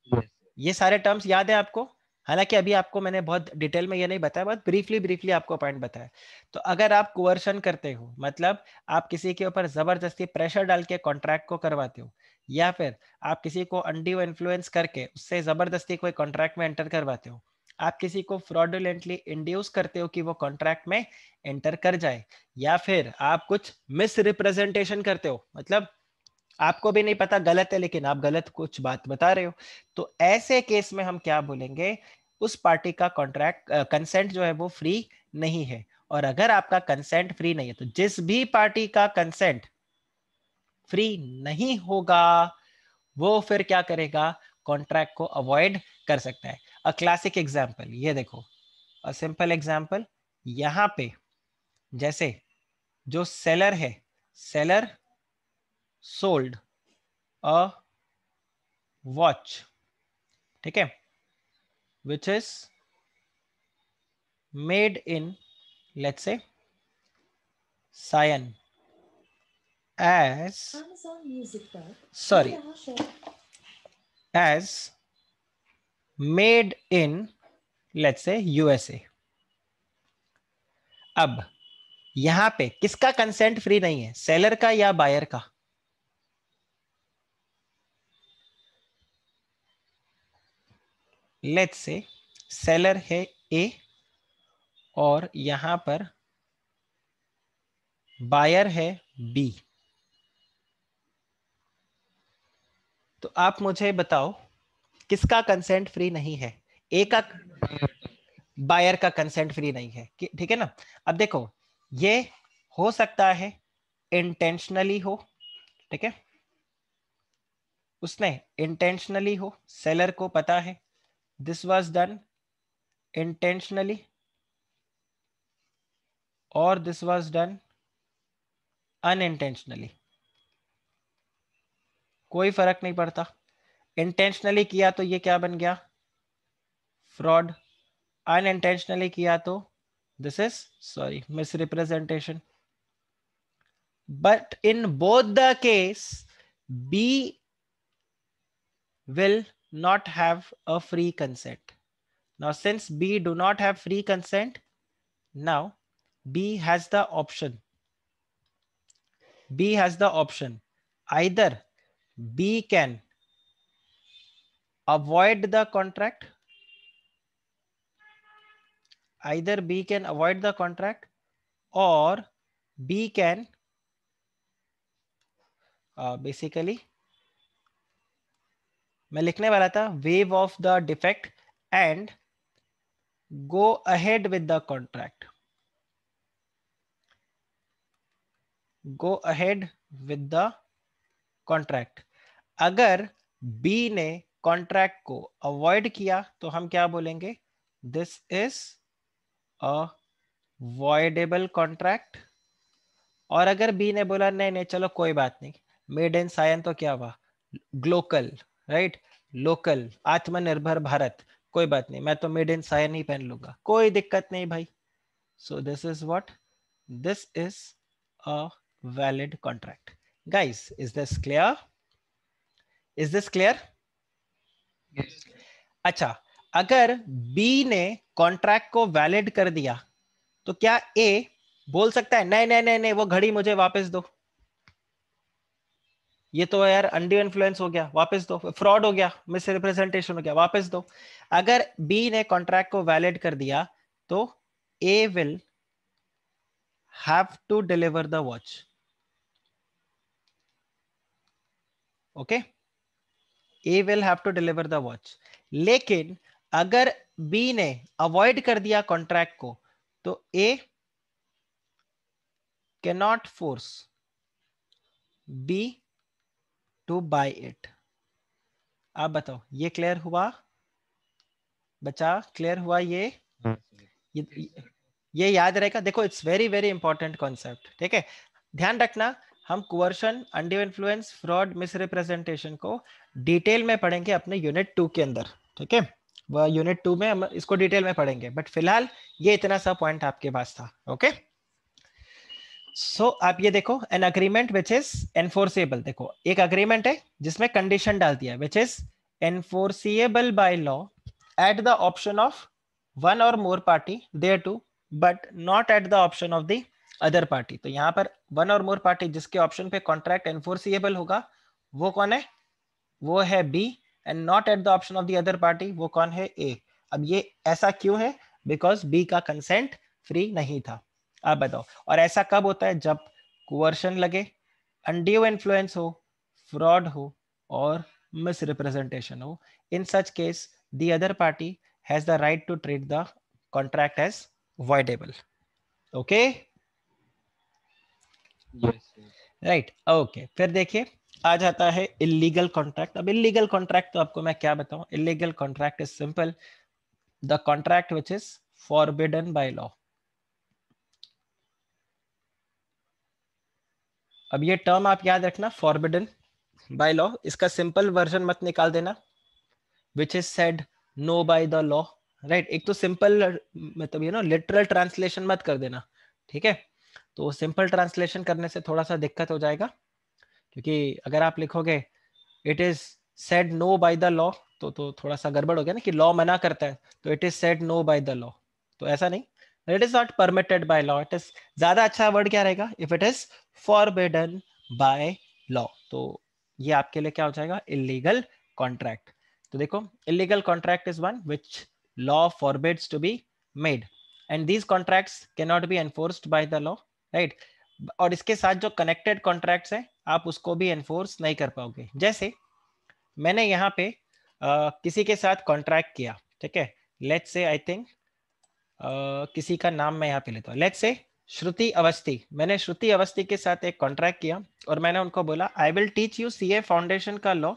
Yes sir. ये सारे टर्म्स याद है आपको? हालांकि अभी आपको मैंने बहुत डिटेल में ये नहीं बताया, बहुत ब्रीफली ब्रीफली आपको पॉइंट बताया. तो अगर आप कोवर्शन करते हो मतलब आप किसी के ऊपर जबरदस्ती प्रेशर डाल के कॉन्ट्रैक्ट को करवाते हो, या फिर आप किसी को अनड्यू इन्फ्लुएंस करके उससे जबरदस्ती कोई कॉन्ट्रैक्ट में एंटर करवाते हो, आप किसी को फ्रॉडुलेंटली इंड्यूस करते हो कि वो कॉन्ट्रैक्ट में एंटर कर जाए, या फिर आप कुछ मिस रिप्रेजेंटेशन करते हो, मतलब आपको भी नहीं पता गलत है लेकिन आप गलत कुछ बात बता रहे हो, तो ऐसे केस में हम क्या बोलेंगे, उस पार्टी का कॉन्ट्रैक्ट कंसेंट जो है वो फ्री नहीं है. और अगर आपका कंसेंट फ्री नहीं है तो जिस भी पार्टी का कंसेंट फ्री नहीं होगा वो फिर क्या करेगा, कॉन्ट्रैक्ट को अवॉइड कर सकता है. अ क्लासिक एग्जांपल ये देखो, अ सिंपल एग्जांपल. यहां पे जैसे जो सेलर है, सेलर सोल्ड अ वॉच, ठीक है, which is made in, let's say, cyan as, sorry, as made in, let's say, USA. अब यहां पे किसका कंसेंट फ्री नहीं है, सेलर का या बायर का? लेट्स से सेलर है ए और यहां पर बायर है बी. तो आप मुझे बताओ किसका कंसेंट फ्री नहीं है? ए का, बायर का कंसेंट फ्री नहीं है, ठीक है ना. अब देखो ये हो सकता है इंटेंशनली हो, ठीक है, उसने इंटेंशनली हो, सेलर को पता है दिस वाज डन इंटेंशनली, और दिस वाज डन अनइंटेंशनली, कोई फर्क नहीं पड़ता. इंटेंशनली किया तो ये क्या बन गया, फ्रॉड. अनइंटेंशनली किया तो this is, sorry, misrepresentation. But in both the case be will not have a free consent. Now since B do not have free consent, now B has the option. B has the option either B can avoid the contract, either B can avoid the contract or B can basically मैं लिखने वाला था waive off the defect and go ahead with the contract, go ahead with the contract. अगर B ने कॉन्ट्रैक्ट को अवॉइड किया तो हम क्या बोलेंगे, this is a voidable contract. और अगर बी ने बोला नहीं नहीं चलो कोई बात नहीं, मेड इन सायन तो क्या हुआ, ग्लोकल, राइट, लोकल, आत्मनिर्भर भारत, कोई बात नहीं मैं तो मेड इन सायन ही पहन लूंगा, कोई दिक्कत नहीं भाई. So this is what, this is a valid contract. Guys is this clear, is this clear? Yes. अच्छा, अगर बी ने कॉन्ट्रैक्ट को वैलिड कर दिया तो क्या ए बोल सकता है नहीं नहीं नहीं नहीं वो घड़ी मुझे वापस दो, ये तो यार अनड्यू इन्फ्लुएंस हो गया, वापस दो, फ्रॉड हो गया, मिस रिप्रेजेंटेशन हो गया, वापस दो. अगर बी ने कॉन्ट्रैक्ट को वैलिड कर दिया तो A will have to deliver the watch. Okay, A will have to deliver the watch. लेकिन अगर बी ने अवॉइड कर दिया कॉन्ट्रैक्ट को तो A cannot force B to buy it. आप बताओ ये क्लियर हुआ बच्चा, क्लियर हुआ ये? हाँ सर. ये ये याद रहेगा, देखो it's very very important concept, ठीक है. ध्यान रखना, हम कोवर्शन, अनड्यू इन्फ्लुएंस, फ्रॉड, मिसरिप्रेजेंटेशन को डिटेल में पढ़ेंगे अपने यूनिट 2 के अंदर, ठीक है. वह यूनिट 2 में हम इसको डिटेल में पढ़ेंगे, बट फिलहाल ये इतना सा पॉइंट आपके पास था. ओके, सो आप ये देखो, an agreement which is enforceable. देखो एक अग्रीमेंट है जिसमें कंडीशन डाल दिया, which is enforceable by law at the option of one or more party thereto, but not at the option of the other party. तो यहाँ पर वन और मोर पार्टी जिसके ऑप्शन पे कॉन्ट्रैक्ट एनफोर्सिएबल होगा वो कौन है, वो है B. And not at the option of the other party वो कौन है, ए. अब ये ऐसा क्यों है, बिकॉज बी का कंसेंट फ्री नहीं था. आप बताओ, और ऐसा कब होता है, जब कोवर्शन लगे, अनड्यू इन्फ्लुएंस हो, फ्रॉड हो और मिसरिप्रेजेंटेशन हो. In such case the other party has the right to treat the contract as voidable. Okay, Yes sir. Right, okay. फिर देखिए आ जाता है इलीगल कॉन्ट्रैक्ट. अब इलीगल कॉन्ट्रैक्ट तो आपको मैं क्या बताऊं, illegal contract is simple, the contract which is forbidden by law. अब ये टर्म आप याद रखना, फॉरबिडन बाय लॉ, इसका सिंपल वर्जन मत निकाल देना, which is said no by the law, right. एक तो सिंपल मतलब ये ना लिटरल ट्रांसलेशन मत कर देना, ठीक है. तो सिंपल ट्रांसलेशन करने से थोड़ा सा दिक्कत हो जाएगा, क्योंकि अगर आप लिखोगे it is said no by the law तो थोड़ा सा गड़बड़ हो गया ना, कि लॉ मना करता है तो it is said no by the law, तो ऐसा नहीं, it is not permitted by law. It is, ज्यादा अच्छा वर्ड क्या रहेगा, if it is forbidden by law, तो ये आपके लिए क्या हो जाएगा, इलीगल कॉन्ट्रैक्ट. तो देखो illegal contract is one which law forbids to be made, and these contracts can not be enforced by the law, right. और इसके साथ जो कनेक्टेड कॉन्ट्रैक्ट्स हैं आप उसको भी एनफोर्स नहीं कर पाओगे. जैसे मैंने यहाँ पे किसी के साथ कॉन्ट्रैक्ट किया, ठीक है. लेट्स से आई थिंक किसी का नाम मैं यहाँ पे लेता हूँ, लेट्स से श्रुति अवस्थी. मैंने श्रुति अवस्थी के साथ एक कॉन्ट्रैक्ट किया और मैंने उनको बोला I will teach you CA foundation का लॉ.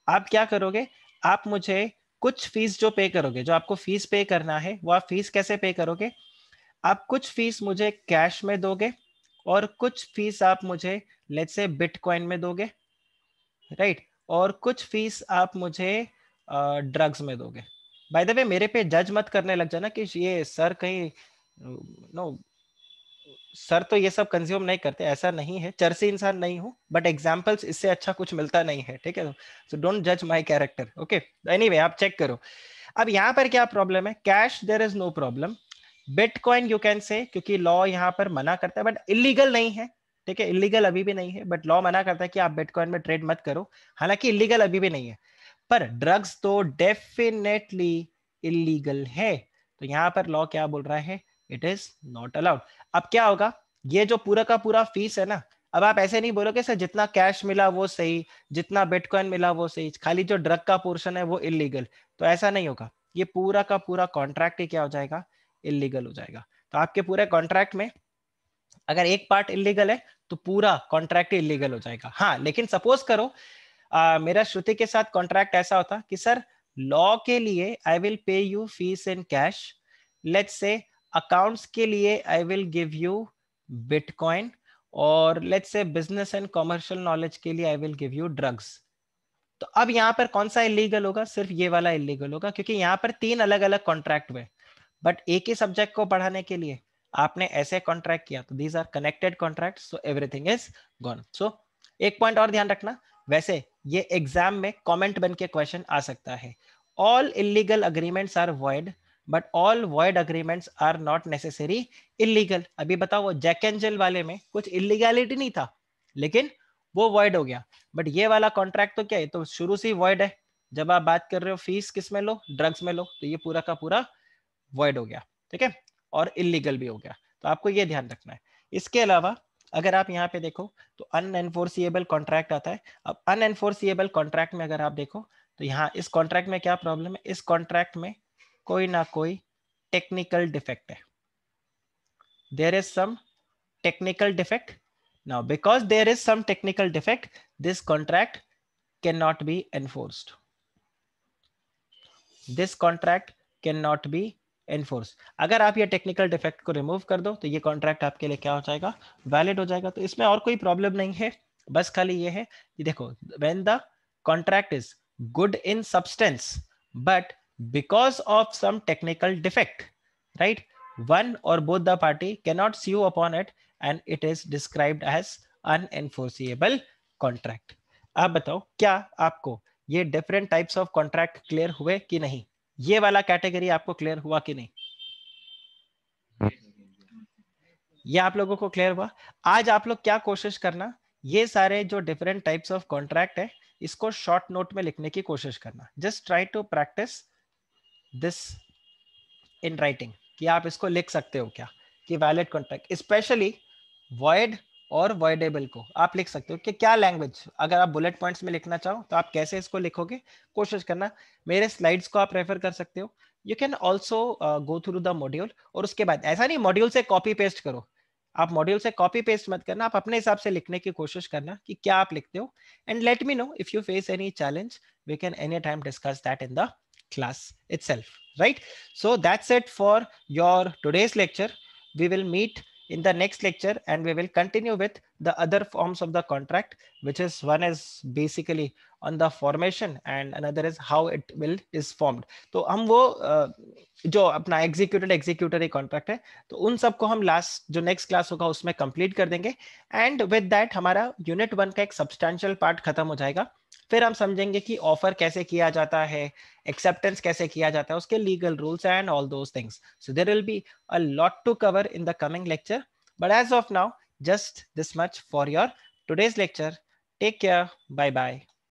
आप क्या करोगे, आप मुझे कुछ फीस जो पे करोगे, जो आपको फीस पे करना है वो आप फीस कैसे पे करोगे, आप कुछ फीस मुझे कैश में दोगे और कुछ फीस आप मुझे लेट्स से बिटकॉइन में दोगे, राइट. और कुछ फीस आप मुझे ड्रग्स में दोगे. बाय द वे मेरे पे जज मत करने लग जाना कि ये सर कहीं नो, सर तो ये सब कंज्यूम नहीं करते, ऐसा नहीं है, चरसी इंसान नहीं हूं, बट एग्जांपल्स इससे अच्छा कुछ मिलता नहीं है, ठीक है. सो डोंट जज माय कैरेक्टर, ओके. एनीवे आप चेक करो. अब यहाँ पर क्या प्रॉब्लम है, cash there is no problem, bitcoin you can say, क्योंकि लॉ यहाँ पर मना करता है बट इलीगल नहीं है, ठीक है, इलीगल अभी भी नहीं है, बट लॉ मना करता है कि आप बिटकॉइन में ट्रेड मत करो, हालांकि इलीगल अभी भी नहीं है, पर ड्रग्स तो डेफिनेटली इलीगल है। तो यहाँ पर लॉ क्या बोल रहा है, इट इज नॉट अलाउड। अब क्या होगा, ये जो पूरा का पूरा फीस है ना, अब आप ऐसे नहीं बोलोगे सर जितना कैश मिला वो सही, जितना बिटकॉइन मिला वो सही, खाली जो ड्रग का पोर्शन है वो इलीगल, तो ऐसा नहीं होगा। ये पूरा का पूरा कॉन्ट्रैक्ट ही क्या हो जाएगा, इलीगल हो जाएगा। तो आपके पूरे कॉन्ट्रैक्ट में अगर एक पार्ट इलीगल है तो पूरा कॉन्ट्रैक्ट इलीगल हो जाएगा। हाँ, लेकिन सपोज करो मेरा श्रुति के साथ कॉन्ट्रैक्ट ऐसा होता कि सर लॉ के लिए I will pay you fees in cash, let's say accounts के लिए I will give you bitcoin, और let's say business and commercial knowledge के लिए I will give you drugs. तो अब यहाँ पर कौन सा इलीगल होगा, सिर्फ ये वाला इलीगल होगा, क्योंकि यहाँ पर 3 अलग अलग कॉन्ट्रैक्ट हुए, बट एक ही सब्जेक्ट को पढ़ाने के लिए आपने ऐसे कॉन्ट्रैक्ट किया, तो these are connected contract, so everything is gone. So एक पॉइंट और ध्यान रखना, वैसे ये एग्जाम में कमेंट बन के क्वेश्चन आ सकता है, all illegal agreements are void but all void agreements are not necessary illegal. अभी बताओ, वो जैक एंड जिल वाले में कुछ इलीगैलिटी नहीं था, लेकिन वो वॉइड हो गया, बट ये वाला कॉन्ट्रैक्ट तो क्या है, तो शुरू से ही वॉइड है। जब आप बात कर रहे हो फीस किस में लो, ड्रग्स में लो, तो ये पूरा का पूरा वॉइड हो गया, ठीक है, और इलीगल भी हो गया। तो आपको ये ध्यान रखना है। इसके अलावा अगर आप यहाँ पे देखो तो अनएनफोर्सिएबल कॉन्ट्रैक्ट आता है। अब अनएनफोर्सिएबल कॉन्ट्रैक्ट में अगर आप देखो तो यहाँ इस कॉन्ट्रैक्ट में क्या प्रॉब्लम है, इस कॉन्ट्रैक्ट में कोई ना कोई टेक्निकल डिफेक्ट है, there is some technical defect. Now, because there is some technical defect, this contract cannot be enforced. This contract cannot be enforced. अगर आप ये टेक्निकल डिफेक्ट को रिमूव कर दो तो ये कॉन्ट्रैक्ट आपके लिए क्या हो जाएगा, वैलिड हो जाएगा। तो इसमें और कोई प्रॉब्लम नहीं है, बस खाली ये है कि देखो, when the contract is good in substance but because of some technical defect, right, one or both the party cannot sue upon it and it is described as unenforceable contract. आप बताओ क्या आपको ये different types of contract clear हुए कि नहीं, ये वाला कैटेगरी आपको क्लियर हुआ कि नहीं, ये आप लोगों को क्लियर हुआ। आज आप लोग क्या कोशिश करना, ये सारे जो डिफरेंट टाइप्स ऑफ कॉन्ट्रैक्ट है इसको शॉर्ट नोट में लिखने की कोशिश करना। Just try to practice this in writing, कि आप इसको लिख सकते हो क्या, कि वैलिड कॉन्ट्रैक्ट, स्पेशली वॉइड और वॉइडेबल को आप लिख सकते हो कि क्या लैंग्वेज, अगर आप बुलेट पॉइंट्स में लिखना चाहो तो आप कैसे इसको लिखोगे, कोशिश करना। मेरे स्लाइड्स को आप रेफर कर सकते हो, you can also go through the module, और उसके बाद ऐसा नहीं मॉड्यूल से कॉपी पेस्ट करो, आप मॉड्यूल से कॉपी पेस्ट मत करना, आप अपने हिसाब से लिखने की कोशिश करना कि क्या आप लिखते हो, and let me know if you face any challenge, we can any time discuss that in the class itself, right? So that's it for your today's lecture. We will meet in the next lecture and we will continue with the other forms of the contract, which is one is basically on the formation and another is how it will is formed. तो हम वो जो अपना एग्जीक्यूटरी कॉन्ट्रैक्ट है, तो उन सबको हम लास्ट जो नेक्स्ट क्लास होगा उसमें कंप्लीट कर देंगे, एंड विद दैट हमारा यूनिट 1 का एक सब्सटैंशियल पार्ट खत्म हो जाएगा। फिर हम समझेंगे कि ऑफर कैसे किया जाता है, एक्सेप्टेंस कैसे किया जाता है, उसके legal rules and all those things. So there will be a lot to cover in the coming lecture, but as of now just this much for your today's lecture. Take care, bye bye.